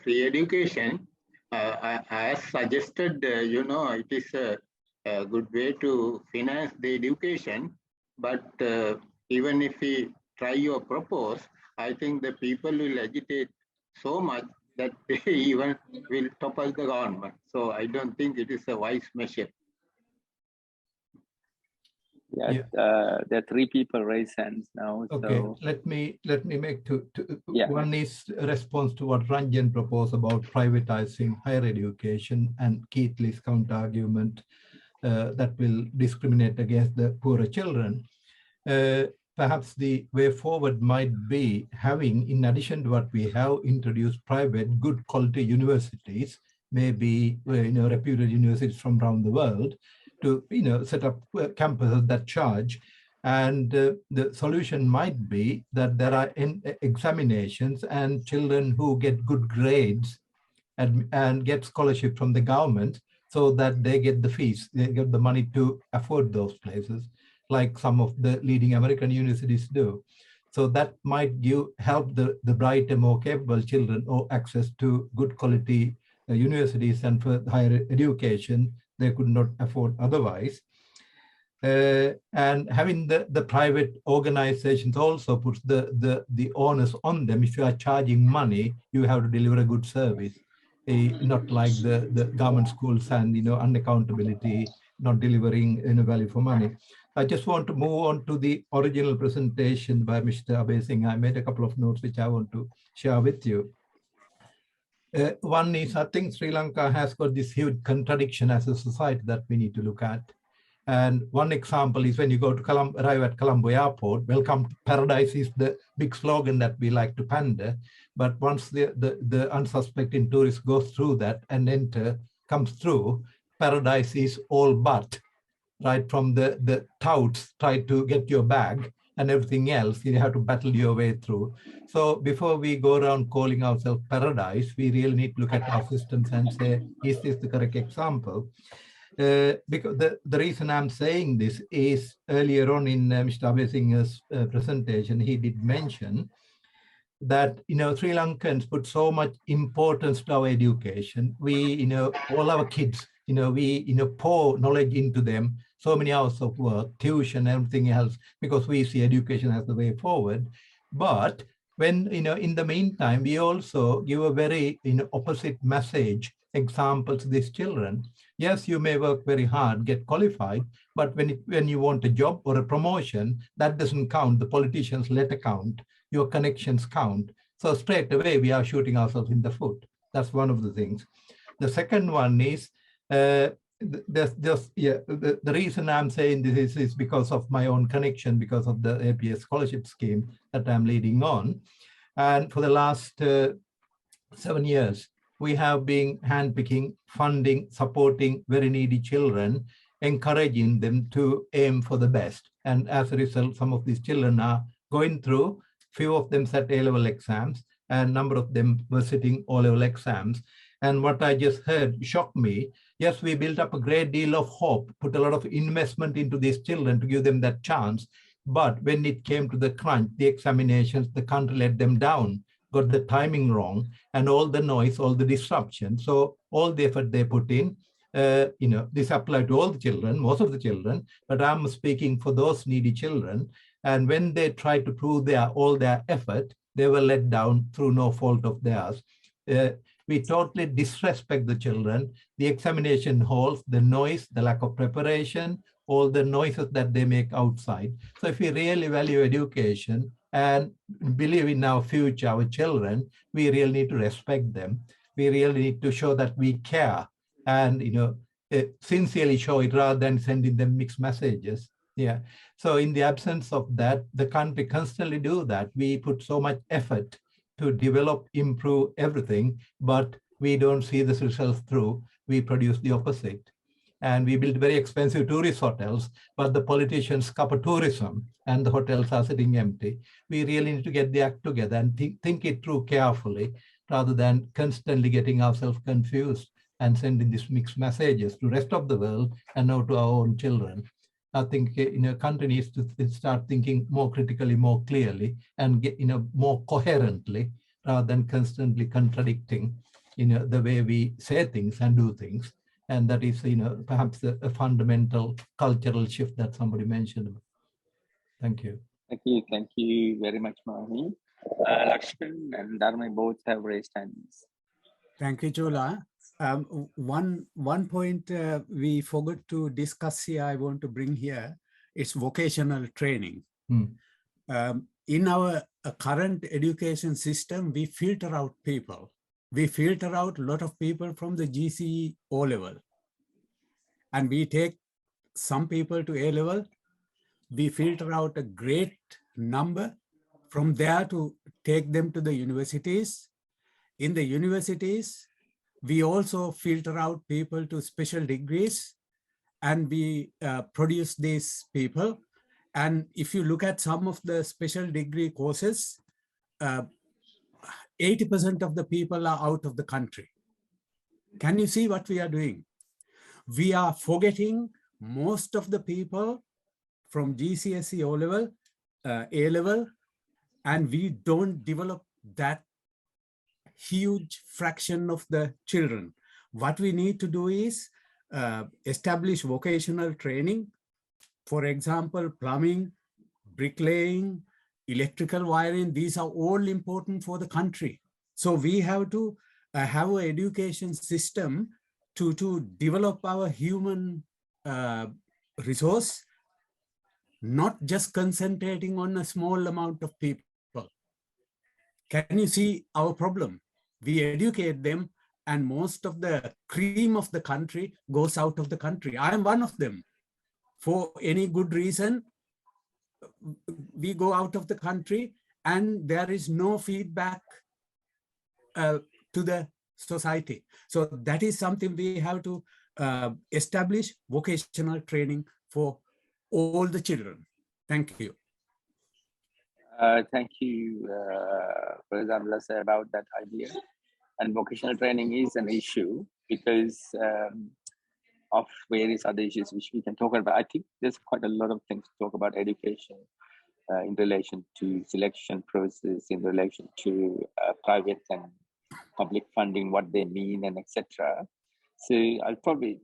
free education. As suggested, it is a good way to finance the education. But even if we try or propose, I think the people will agitate so much that they even will topple the government. So I don't think it is a wise measure. Yeah. There are 3 people raised hands now. Okay, so let me make two. Yeah. One is a response to what Ranjan proposed about privatizing higher education, and Keithley's counter argument that will discriminate against the poorer children. Perhaps the way forward might be having, in addition to what we have, introduced private good quality universities, maybe reputed universities from around the world, to set up campuses that charge. And the solution might be that there are examinations, and children who get good grades and get scholarship from the government, so that they get the fees, they get the money to afford those places, like some of the leading American universities do. So that might help the brighter, more capable children or access to good quality universities and for higher education they could not afford otherwise. And having the private organizations also puts the onus on them. If you are charging money, you have to deliver a good service, not like the government schools and unaccountability, not delivering value for money. I just want to move on to the original presentation by Mr. Abhay Singh. I made a couple of notes which I want to share with you. One is, I think Sri Lanka has got this huge contradiction as a society that we need to look at. And one example is when you go to arrive at Colombo Airport, welcome to paradise is the big slogan that we like to pander. But once the unsuspecting tourist goes through that and comes through, paradise is all but, right from the touts try to get your bag and everything else, you have to battle your way through. So before we go around calling ourselves paradise, we really need to look at our systems and say, is this the correct example? Because the reason I'm saying this is earlier on in Mr. Abeysinghe's presentation, he did mention that, Sri Lankans put so much importance to our education. We, all our kids, we, pour knowledge into them, so many hours of work, tuition, everything else, because we see education as the way forward. But when, in the meantime, we also give a very, opposite message example to these children. Yes, you may work very hard, get qualified, but when you want a job or a promotion, that doesn't count. The politicians let account. Your connections count. So straight away, we are shooting ourselves in the foot. That's one of the things. The second one is, the reason I'm saying this is because of my own connection, because of the APS scholarship scheme that I'm leading on. And for the last 7 years, we have been handpicking, funding, supporting very needy children, encouraging them to aim for the best. And as a result, some of these children are going through. Few of them sat A-level exams, and a number of them were sitting O-level exams. And what I just heard shocked me. Yes, we built up a great deal of hope, put a lot of investment into these children to give them that chance. But when it came to the crunch, the examinations, the country let them down, got the timing wrong, and all the noise, all the disruption. So all the effort they put in, this applied to all the children, most of the children, but I'm speaking for those needy children. And when they tried to prove all their effort, they were let down through no fault of theirs. We totally disrespect the children, the examination halls, the noise, the lack of preparation, all the noises that they make outside. So if we really value education and believe in our future, our children, we really need to respect them. We really need to show that we care and, sincerely show it rather than sending them mixed messages. Yeah. So in the absence of that, the country constantly do that. We put so much effort to develop, improve everything, but we don't see the results through. We produce the opposite. And we build very expensive tourist hotels, but the politicians cover tourism and the hotels are sitting empty. We really need to get the act together and think it through carefully rather than constantly getting ourselves confused and sending these mixed messages to the rest of the world and now to our own children. I think country needs to start thinking more critically, more clearly, and get more coherently rather than constantly contradicting the way we say things and do things. And that is perhaps a fundamental cultural shift that somebody mentioned. Thank you. Thank you very much, Mahani. Lakshman and Dharma both have raised hands. Thank you, Chola. One point we forgot to discuss here, I want to bring here, is vocational training. In our current education system, we filter out people. We filter out a lot of people from the GCE O-level. And we take some people to A-level. We filter out a great number from there to take them to the universities. In the universities, we also filter out people to special degrees, and we produce these people. And if you look at some of the special degree courses, 80% of the people are out of the country. Can you see what we are doing? We are forgetting most of the people from GCSE O-level, A-level, and we don't develop that huge fraction of the children. What we need to do is establish vocational training. For example, plumbing, bricklaying, electrical wiring, these are all important for the country. So we have to have an education system to develop our human resource, not just concentrating on a small amount of people. Can you see our problem? We educate them, and most of the cream of the country goes out of the country. I am one of them. For any good reason, we go out of the country and there is no feedback to the society. So that is something we have to establish vocational training for all the children. Thank you. Thank you, for example, about that idea. And vocational training is an issue because of various other issues which we can talk about. I think there's quite a lot of things to talk about education in relation to selection process, in relation to private and public funding, what they mean, and etc. So we probably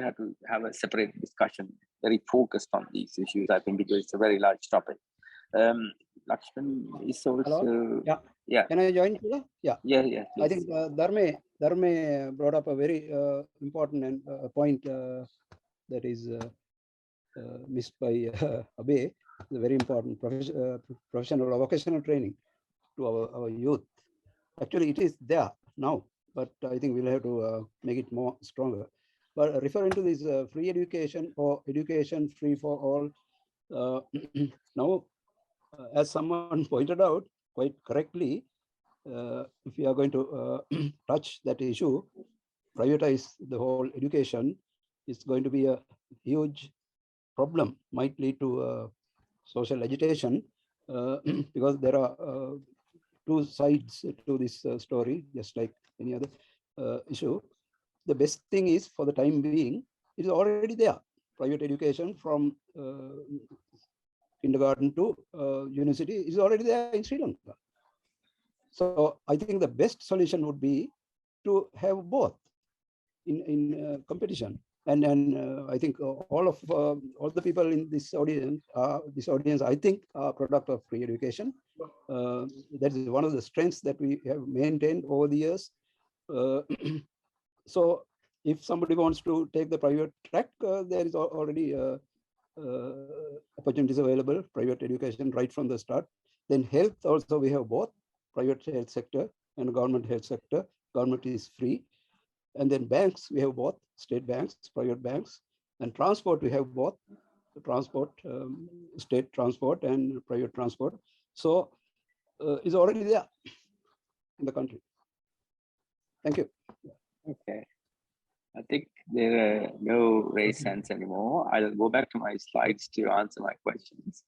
have to have a separate discussion, very focused on these issues. I think because it's a very large topic. Lakshman is also. Hello? Yeah. Yeah. Can I join? Yeah. Yeah. I think Dharme brought up a very important point that is missed by Abe. The very important professional or vocational training to our youth. Actually, it is there now, but I think we'll have to make it more stronger. But referring to this free education or education free for all, now, as someone pointed out quite correctly, if we are going to touch that issue, privatize the whole education, it's going to be a huge problem, might lead to social agitation, because there are two sides to this story, just like any other issue. The best thing is, for the time being, it is already there. Private education from kindergarten to university is already there in Sri Lanka. So I think the best solution would be to have both in competition. And I think all the people in this audience, I think, are product of free education. That is one of the strengths that we have maintained over the years. So if somebody wants to take the private track, there is already opportunities available, private education right from the start. Then health also, we have both private health sector and government health sector. Government is free. And then banks, we have both state banks, private banks, and transport, we have both transport, state transport and private transport. So it's already there in the country. Thank you. Okay. I think there are no raised hands anymore. I'll go back to my slides to answer my questions.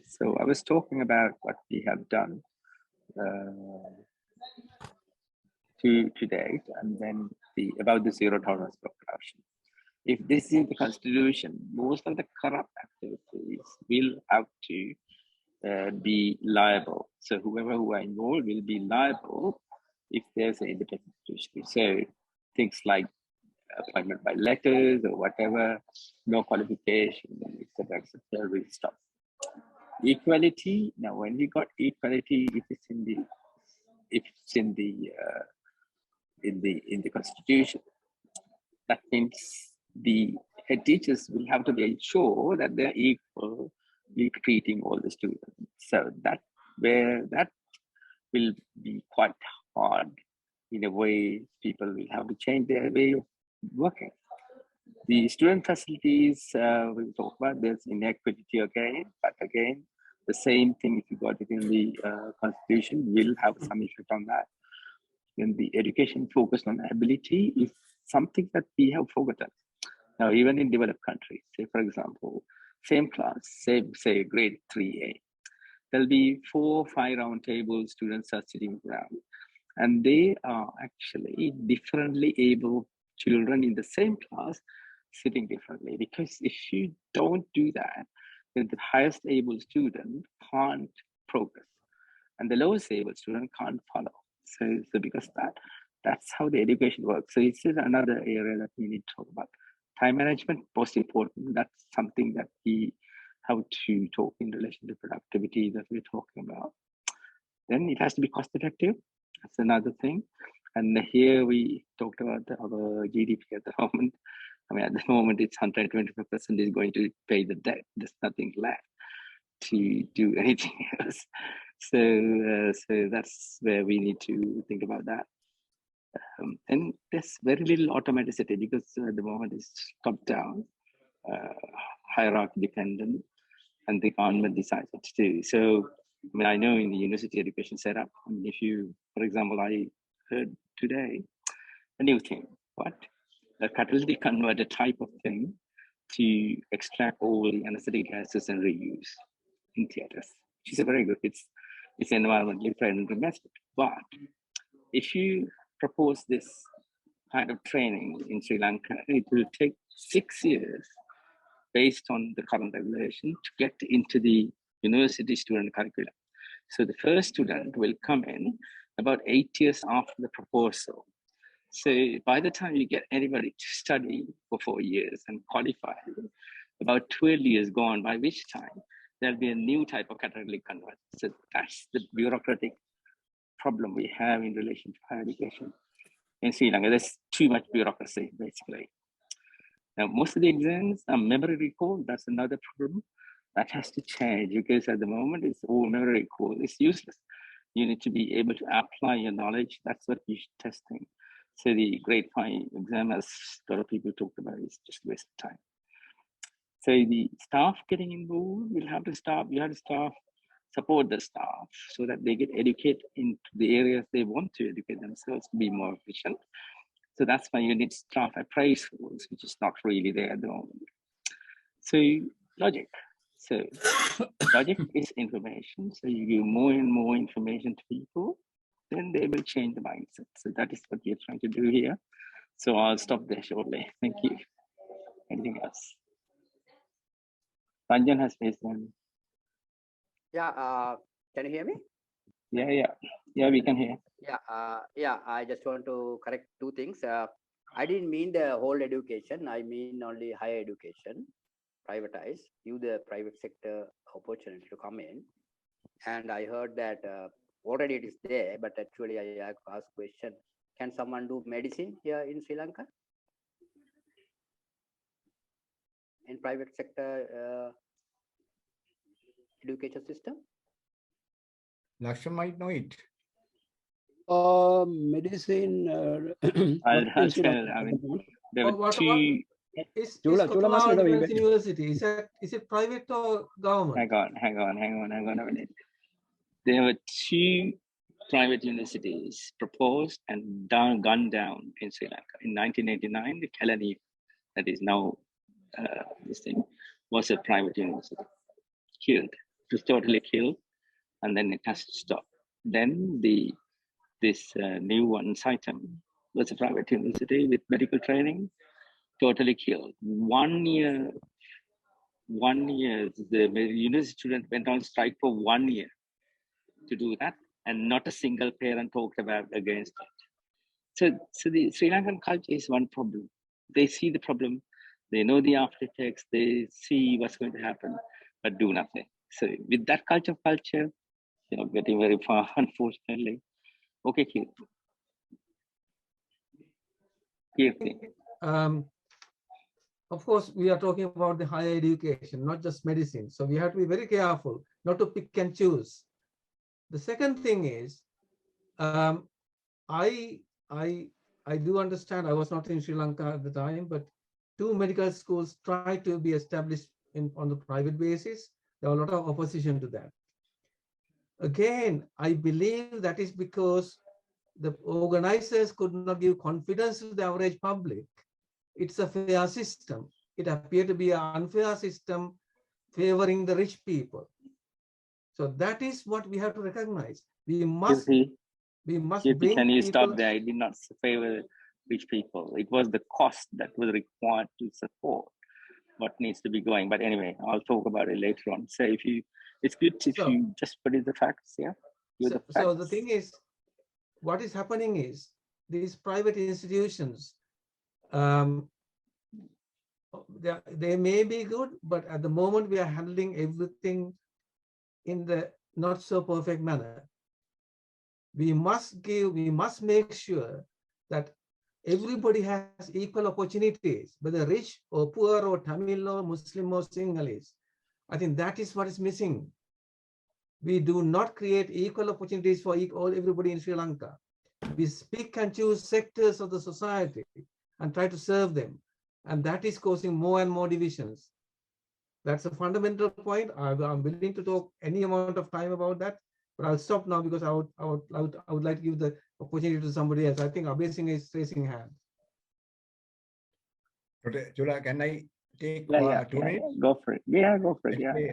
So I was talking about what we have done to date, and then about the zero tolerance for corruption. If this is the constitution, most of the corrupt activities will have to be liable. So whoever who are involved will be liable if there's an independent judiciary. So things like appointment by letters or whatever, no qualification, etc., will stop. Equality. Now, when we got equality, it's in the constitution. That means the head teachers will have to be sure that they're equally treating all the students. So that will be quite hard. In a way, people will have to change their way of working. The student facilities, we'll talk about, there's inequity again, but again, the same thing, if you got it in the constitution, will have some effect on that. Then the education focused on ability is something that we have forgotten. Now, even in developed countries, say, for example, same class, say grade 3A, there'll be 4 or 5 round tables, students are sitting around, and they are actually differently able children in the same class sitting differently. Because if you don't do that, then the highest able student can't progress, and the lowest able student can't follow. So because that's how the education works. So it's another area that we need to talk about. Time management, most important. That's something that we have to talk in relation to productivity that we're talking about. Then it has to be cost effective. That's another thing. And here we talked about our GDP at the moment. I mean, at the moment, it's 125% is going to pay the debt. There's nothing left to do anything else. So that's where we need to think about that. And there's very little automaticity because at the moment it's top down, hierarchy dependent, and the government decides what to do. So, I mean, I know in the university education setup, I mean, if you, for example, I heard today a new thing, what? A catalytic converter type of thing to extract all the anesthetic gases and reuse in theaters, which is a very good, it's environmentally friendly method. But if you propose this kind of training in Sri Lanka, it will take 6 years based on the current regulation to get into the university student curriculum. So the first student will come in about 8 years after the proposal. So by the time you get anybody to study for 4 years and qualify, about 12 years gone, by which time there'll be a new type of catalytic converter. So that's the bureaucratic problem we have in relation to higher education in Sri Lanka. There's too much bureaucracy, basically. Now, most of the exams are memory recall. That's another problem. That has to change because at the moment it's all memory recall. It's useless. You need to be able to apply your knowledge. That's what you're testing. So the grade 5 exam, as a lot of people talked about, is just a waste of time. So the staff getting involved, you have to support the staff so that they get educated into the areas they want to educate themselves to be more efficient. So that's why you need staff appraisals, which is not really there at the moment. So logic. So logic is information. So you give more and more information to people, then they will change the mindset. So that is what we're trying to do here. So I'll stop there shortly. Thank you. Anything else? Ranjan has raised one. Yeah, can you hear me? Yeah, we can hear. Yeah, I just want to correct two things. I didn't mean the whole education. I mean only higher education, privatize, give the private sector opportunity to come in. And I heard that already it is there, but actually I asked question, can someone do medicine here in Sri Lanka? In private sector education system? Lakshman might know it. Medicine. I'll tell. I mean, there were two. Is Kottala Defense University, is it private or government? Hang on a minute. There were two private universities proposed and gunned down in Sri Lanka. In 1989, the Kalani, that is now this thing, was a private university. Killed. It was totally killed, and then it has to stop. Then this new one, Saitam, was a private university with medical training, totally killed. 1 year, the university student went on strike for 1 year to do that, and not a single parent talked about against it. So the Sri Lankan culture is one problem. They see the problem, they know the after effects, they see what's going to happen, but do nothing. So with that culture, getting very far, unfortunately. Okay, Keith. Of course, we are talking about the higher education, not just medicine. So we have to be very careful not to pick and choose. The second thing is, I do understand, I was not in Sri Lanka at the time, but 2 medical schools tried to be established on the private basis. There was a lot of opposition to that. Again, I believe that is because the organizers could not give confidence to the average public. It's a fair system. It appeared to be an unfair system favoring the rich people. So that is what we have to recognize. We must bring Can you people... stop there? I did not favor rich people. It was the cost that was required to support what needs to be going. But anyway, I'll talk about it later on. So it's good if you just put in the facts, yeah? So the thing is, what is happening is these private institutions, they may be good, but at the moment we are handling everything in the not so perfect manner. We must make sure that everybody has equal opportunities, whether rich or poor or Tamil or Muslim or Sinhalese. I think that is what is missing. we do not create equal opportunities for everybody in Sri Lanka. We pick and choose sectors of the society and try to serve them. And that is causing more and more divisions. That's a fundamental point. I'm willing to talk any amount of time about that, but I'll stop now because I would like to give the opportunity to somebody else. I think Abhay Singh is raising hand. Okay, Chula, can I take 2 minutes? Go for it. Yeah, go for it. Actually,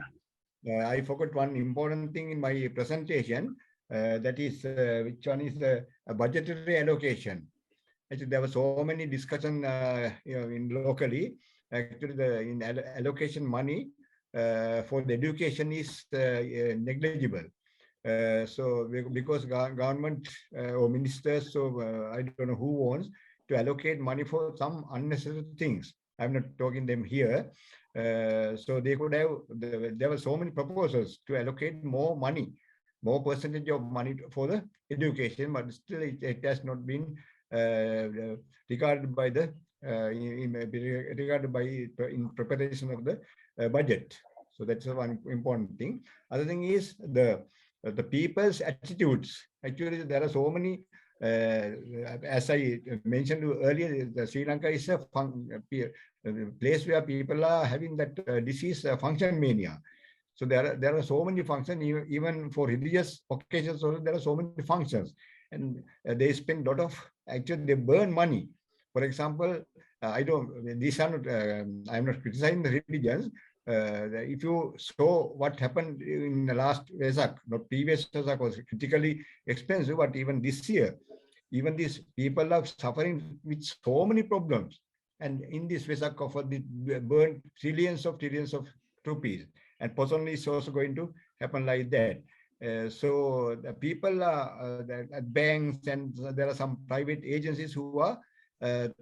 I forgot one important thing in my presentation. That is, which one is the budgetary allocation. Actually, there were so many discussion in locally. Actually, in allocation money for the education is negligible. So because government or ministers, so I don't know who wants to allocate money for some unnecessary things. I'm not talking them here. So they could have, there were so many proposals to allocate more money, more percentage of money for the education, but still it has not been regarded by the in preparation of the budget. So that's one important thing. Other thing is the people's attitudes. Actually, there are so many. As I mentioned earlier, Sri Lanka is a place where people are having that disease, function mania. So there are so many functions, even for religious occasions. Also, there are so many functions, and they spend a lot of. Actually, they burn money. For example, I don't. These are not. I'm not criticizing the religions. If you saw what happened in the last Vesak, not previous Vesak was critically expensive, but even this year, even these people are suffering with so many problems. And in this Vesak offer, they burn trillions of rupees. And possibly it's also going to happen like that. So the people are at banks, and there are some private agencies who are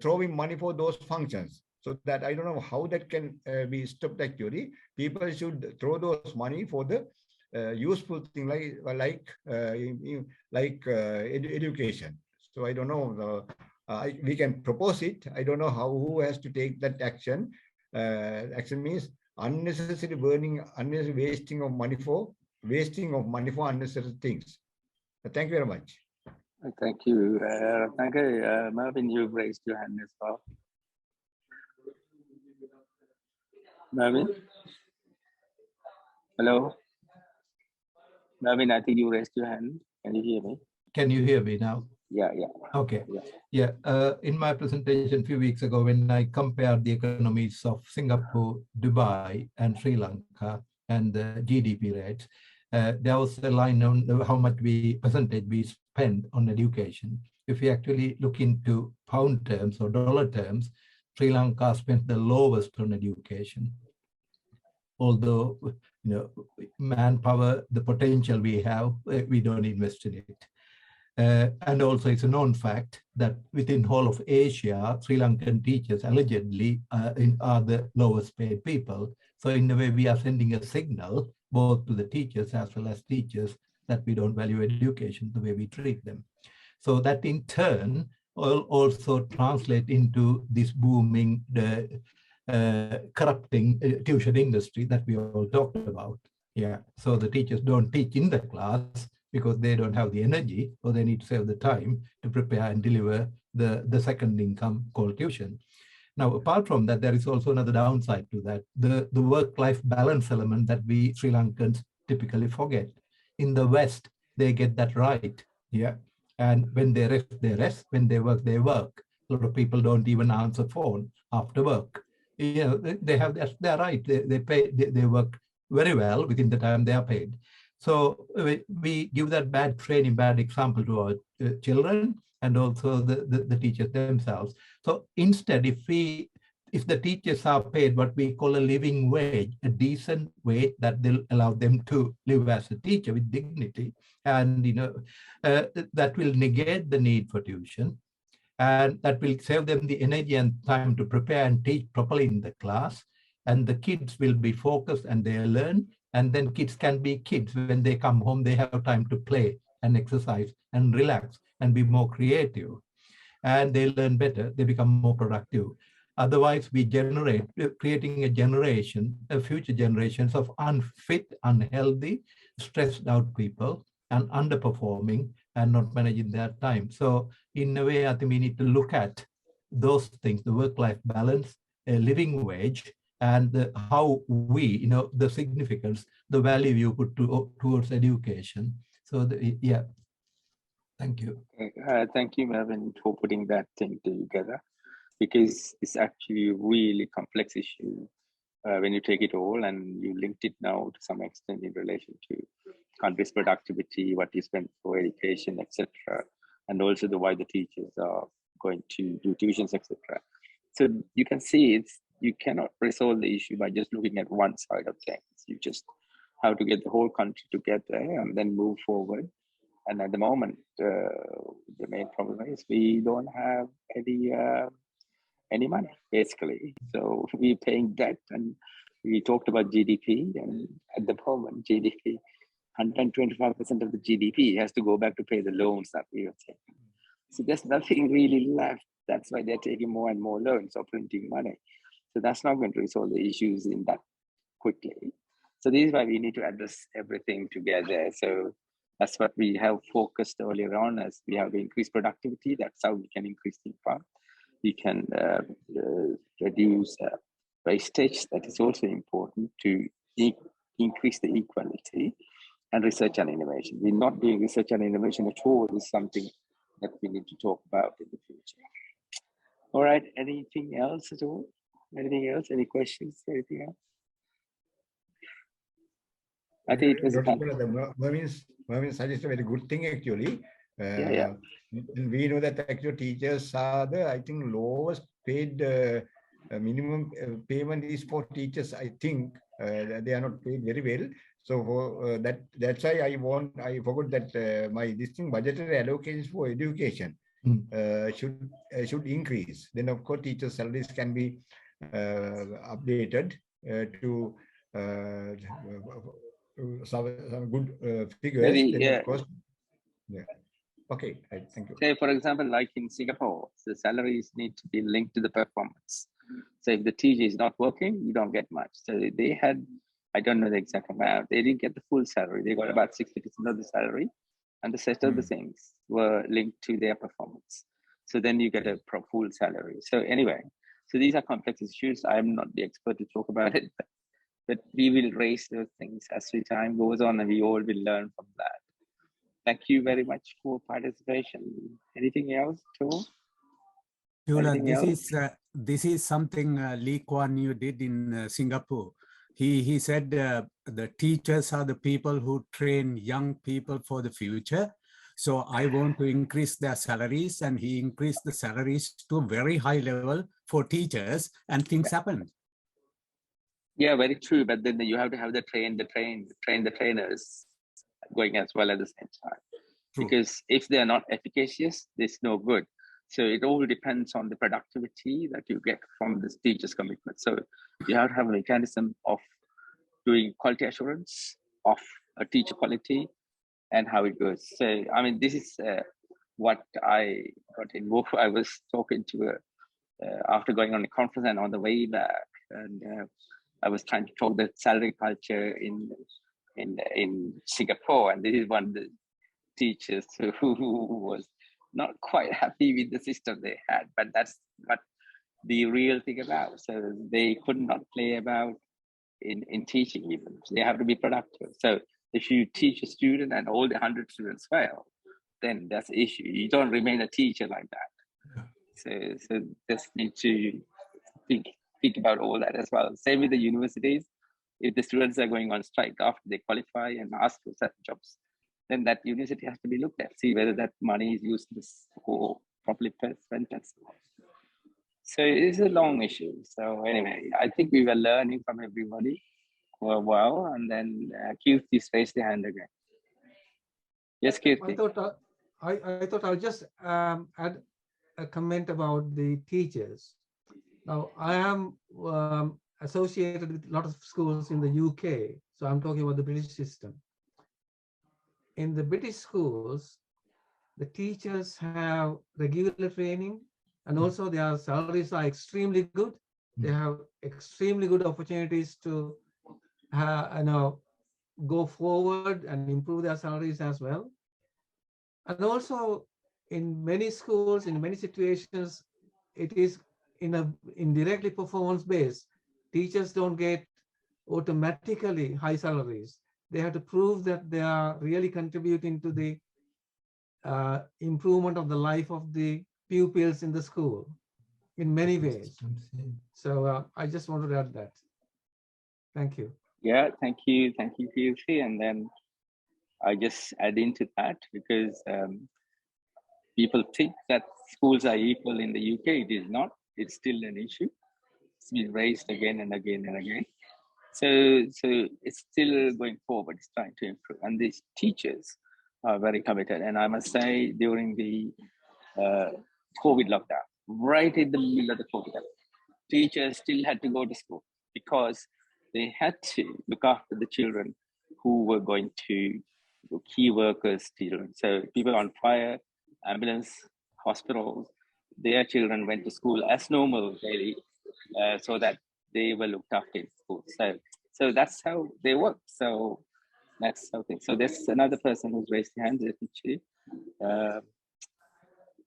throwing money for those functions. So that I don't know how that can be stopped. Actually, people should throw those money for the useful thing like education. So I don't know. We can propose it. I don't know who has to take that action. Action means unnecessary burning, unnecessary wasting of money for unnecessary things. Thank you very much. Thank you. Thank you. Marvin, you've raised your hand as well. Marvin? Hello? Marvin, I think you raised your hand. Can you hear me? Can you hear me now? Yeah. Okay. Yeah. In my presentation a few weeks ago, when I compared the economies of Singapore, Dubai, and Sri Lanka and the GDP rates, there was a line on how much percentage we spend on education. If we actually look into pound terms or dollar terms, Sri Lanka spent the lowest on education. Although, manpower, the potential we have, we don't invest in it. And also it's a known fact that within whole of Asia, Sri Lankan teachers allegedly are the lowest paid people. So in a way, we are sending a signal both to the teachers as well as teachers that we don't value education the way we treat them. So that in turn will also translate into this booming, corrupting tuition industry that we all talked about. Yeah. So the teachers don't teach in the class because they don't have the energy, or they need to save the time to prepare and deliver the second income called tuition. Now, apart from that, there is also another downside to that, the work-life balance element that we Sri Lankans typically forget. In the West, they get that right. Yeah. And when they rest, they rest. When they work, they work. A lot of people don't even answer phone after work. They have they're right. They work very well within the time they are paid. So we give that bad training, bad example to our children and also the teachers themselves. So instead, if the teachers are paid what we call a living wage, a decent wage that will allow them to live as a teacher with dignity, and that will negate the need for tuition, and that will save them the energy and time to prepare and teach properly in the class, and the kids will be focused and they learn. And then kids can be kids. When they come home, they have time to play and exercise and relax and be more creative. And they learn better, they become more productive. Otherwise, we generate, creating future generations of unfit, unhealthy, stressed out people and underperforming and not managing their time. So in a way, I think we need to look at those things, the work-life balance, a living wage, and how we, the significance, the value you put towards education. So yeah, thank you. Thank you, Mervyn, for putting that thing together, because it's actually a really complex issue when you take it all and you linked it now to some extent in relation to country's productivity, what you spend for education, etc., and also why the teachers are going to do tuitions, etc. So you can see you cannot resolve the issue by just looking at one side of things. You just have to get the whole country together and then move forward. And at the moment, the main problem is we don't have any money, basically. So we're paying debt, and we talked about GDP, and at the moment, GDP, 125% of the GDP has to go back to pay the loans that we have taken. So there's nothing really left. That's why they're taking more and more loans or printing money. So that's not going to resolve the issues in that quickly. So this is why we need to address everything together. So that's what we have focused earlier on, as we have to increase productivity. That's how we can increase the income. We can reduce wastage. That is also important to increase the equality, and research and innovation. We're not doing research and innovation at all. This is something that we need to talk about in the future. All right, anything else at all? Anything else? Any questions? Anything else? I think it was Mervyn suggested a very good thing actually. Yeah. We know that actual teachers are I think, lowest paid minimum payment is for teachers. I think they are not paid very well. So for that's why I forgot that my budgetary allocations for education should increase. Then of course teachers' salaries can be updated to some good figures. Then of course, yeah. Okay, thank you. Say, for example, like in Singapore, the salaries need to be linked to the performance. So if the teacher is not working, you don't get much. So they had, I don't know the exact amount, they didn't get the full salary. They got about 60% of the salary, and the rest of the things were linked to their performance. So then you get a full salary. So anyway, so these are complex issues. I'm not the expert to talk about it, but we will raise those things as time goes on, and we all will learn from that. Thank you very much for participation. Anything else, too? This is something Lee Kuan Yew did in Singapore. He said the teachers are the people who train young people for the future. So I want to increase their salaries, and he increased the salaries to a very high level for teachers, and things happened. Yeah, very true. But then you have to have train the trainers going as well at the same time. True. Because if they are not efficacious, it's no good. So it all depends on the productivity that you get from this teacher's commitment. So you have to have a mechanism of doing quality assurance of a teacher quality and how it goes. So, I mean, this is what I got involved. I was talking to after going on a conference and on the way back, and I was trying to talk the salary culture in Singapore, and this is one of the teachers who was not quite happy with the system they had, but that's what the real thing about. So they could not play about in teaching even. They have to be productive. So if you teach a student and all the 100 students fail, then that's the issue. You don't remain a teacher like that. So just need to think about all that as well. Same with the universities. If the students are going on strike after they qualify and ask for certain jobs, then that university has to be looked at, see whether that money is used or properly spent. So it's a long issue. So anyway, I think we were learning from everybody for a while, and then Kirti raised the hand again. Yes, Kirti. I thought I'll just add a comment about the teachers. Now, I am associated with a lot of schools in the UK, so I'm talking about the British system. In the British schools, the teachers have regular training And also their salaries are extremely good. They have extremely good opportunities to go forward and improve their salaries as well. And also in many schools, in many situations, it is indirectly performance based. Teachers don't get automatically high salaries. They have to prove that they are really contributing to the improvement of the life of the pupils in the school in many ways. So I just wanted to add that. Thank you. Yeah, thank you, PUC. And then I just add into that because people think that schools are equal in the UK. It is not. It's still an issue. It's been raised again and again and again. So it's still going forward. It's trying to improve. And these teachers are very committed. And I must say, during the COVID lockdown, right in the middle of the COVID lockdown, teachers still had to go to school because they had to look after the children who were going to key workers' children. So people on fire, ambulance, hospitals, their children went to school as normal daily, so that they were looked after in school. So that's how they work. So that's how things. So there's another person who's raised their hands. Is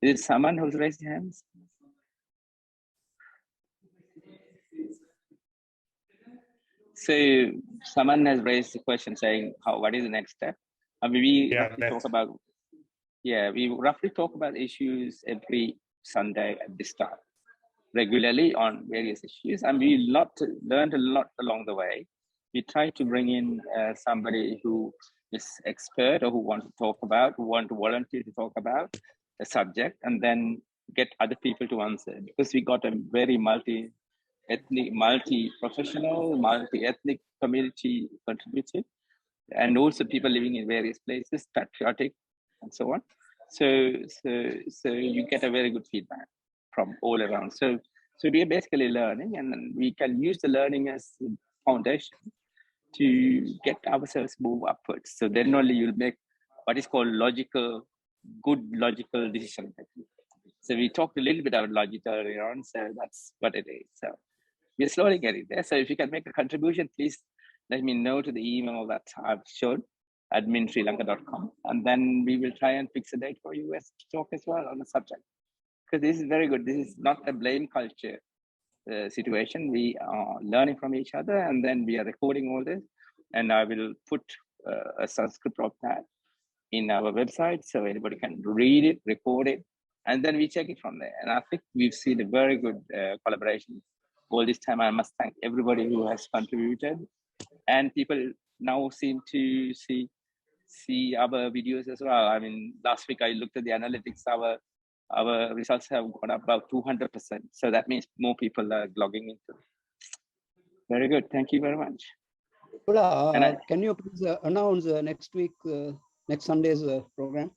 it someone who's raised their hands? So someone has raised the question saying, what is the next step? I mean, we roughly talk about issues every Sunday at this time, regularly on various issues. And we learned a lot along the way. We try to bring in somebody who is expert or who want to talk about, who want to volunteer to talk about a subject, and then get other people to answer, because we got a very multi-ethnic, multi-professional, multi-ethnic community contributed, and also people living in various places, patriotic, and so on. So you get a very good feedback from all around. So we are basically learning, and then we can use the learning as the foundation to get ourselves move upwards. So then only you'll make what is called good logical decision making. So we talked a little bit about logical earlier on, so that's what it is. So we're slowly getting there. So if you can make a contribution, please let me know to the email that I've shown, admin.srilanka.com, and then we will try and fix a date for you guys to talk as well on the subject. Because this is very good. This is not a blame culture situation. We are learning from each other, and then we are recording all this. And I will put a transcript of that in our website so anybody can read it, record it, and then we check it from there. And I think we've seen a very good collaboration all this time. I must thank everybody who has contributed, and people now seem to see our videos as well. I mean, last week I looked at the analytics. Our results have gone up about 200%. So that means more people are logging into. Very good. Thank you very much. Can you please announce next week, next Sunday's program?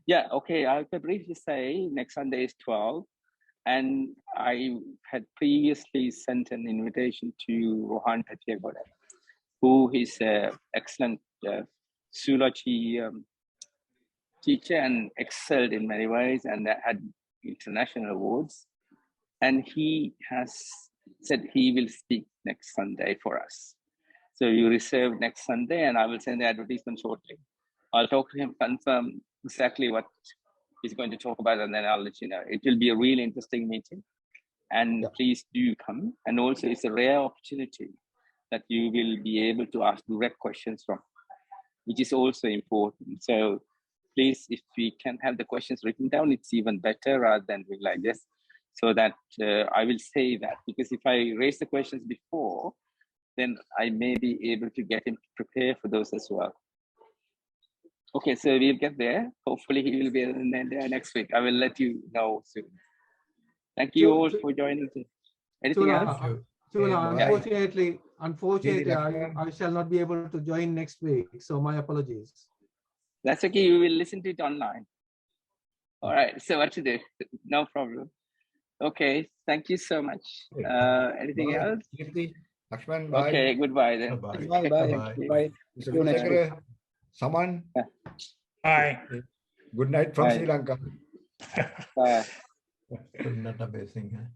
Yeah, okay. I could briefly say next Sunday is 12. And I had previously sent an invitation to Rohan Tatiagoda, who is an excellent zoology teacher and excelled in many ways, and had international awards. And he has said he will speak next Sunday for us. So you reserve next Sunday, and I will send the advertisement shortly. I'll talk to him, confirm exactly what he's going to talk about, and then I'll let you know. It will be a really interesting meeting, and please do come. And also, it's a rare opportunity that you will be able to ask direct questions from, which is also important. So please, if we can have the questions written down, it's even better rather than doing like this. So that I will say that, because if I raise the questions before, then I may be able to get him to prepare for those as well. Okay, so we'll get there. Hopefully he will be there next week. I will let you know soon. Thank you all for joining. Anything else? Unfortunately, I shall not be able to join next week. So my apologies. That's okay. We will listen to it online. All right. So what to do? No problem. Okay. Thank you so much. Anything else? Lakshman, bye. Okay. Goodbye then. Bye. Bye. See you next week. Saman. Bye. Good night from Sri Lanka. Bye. Databasing.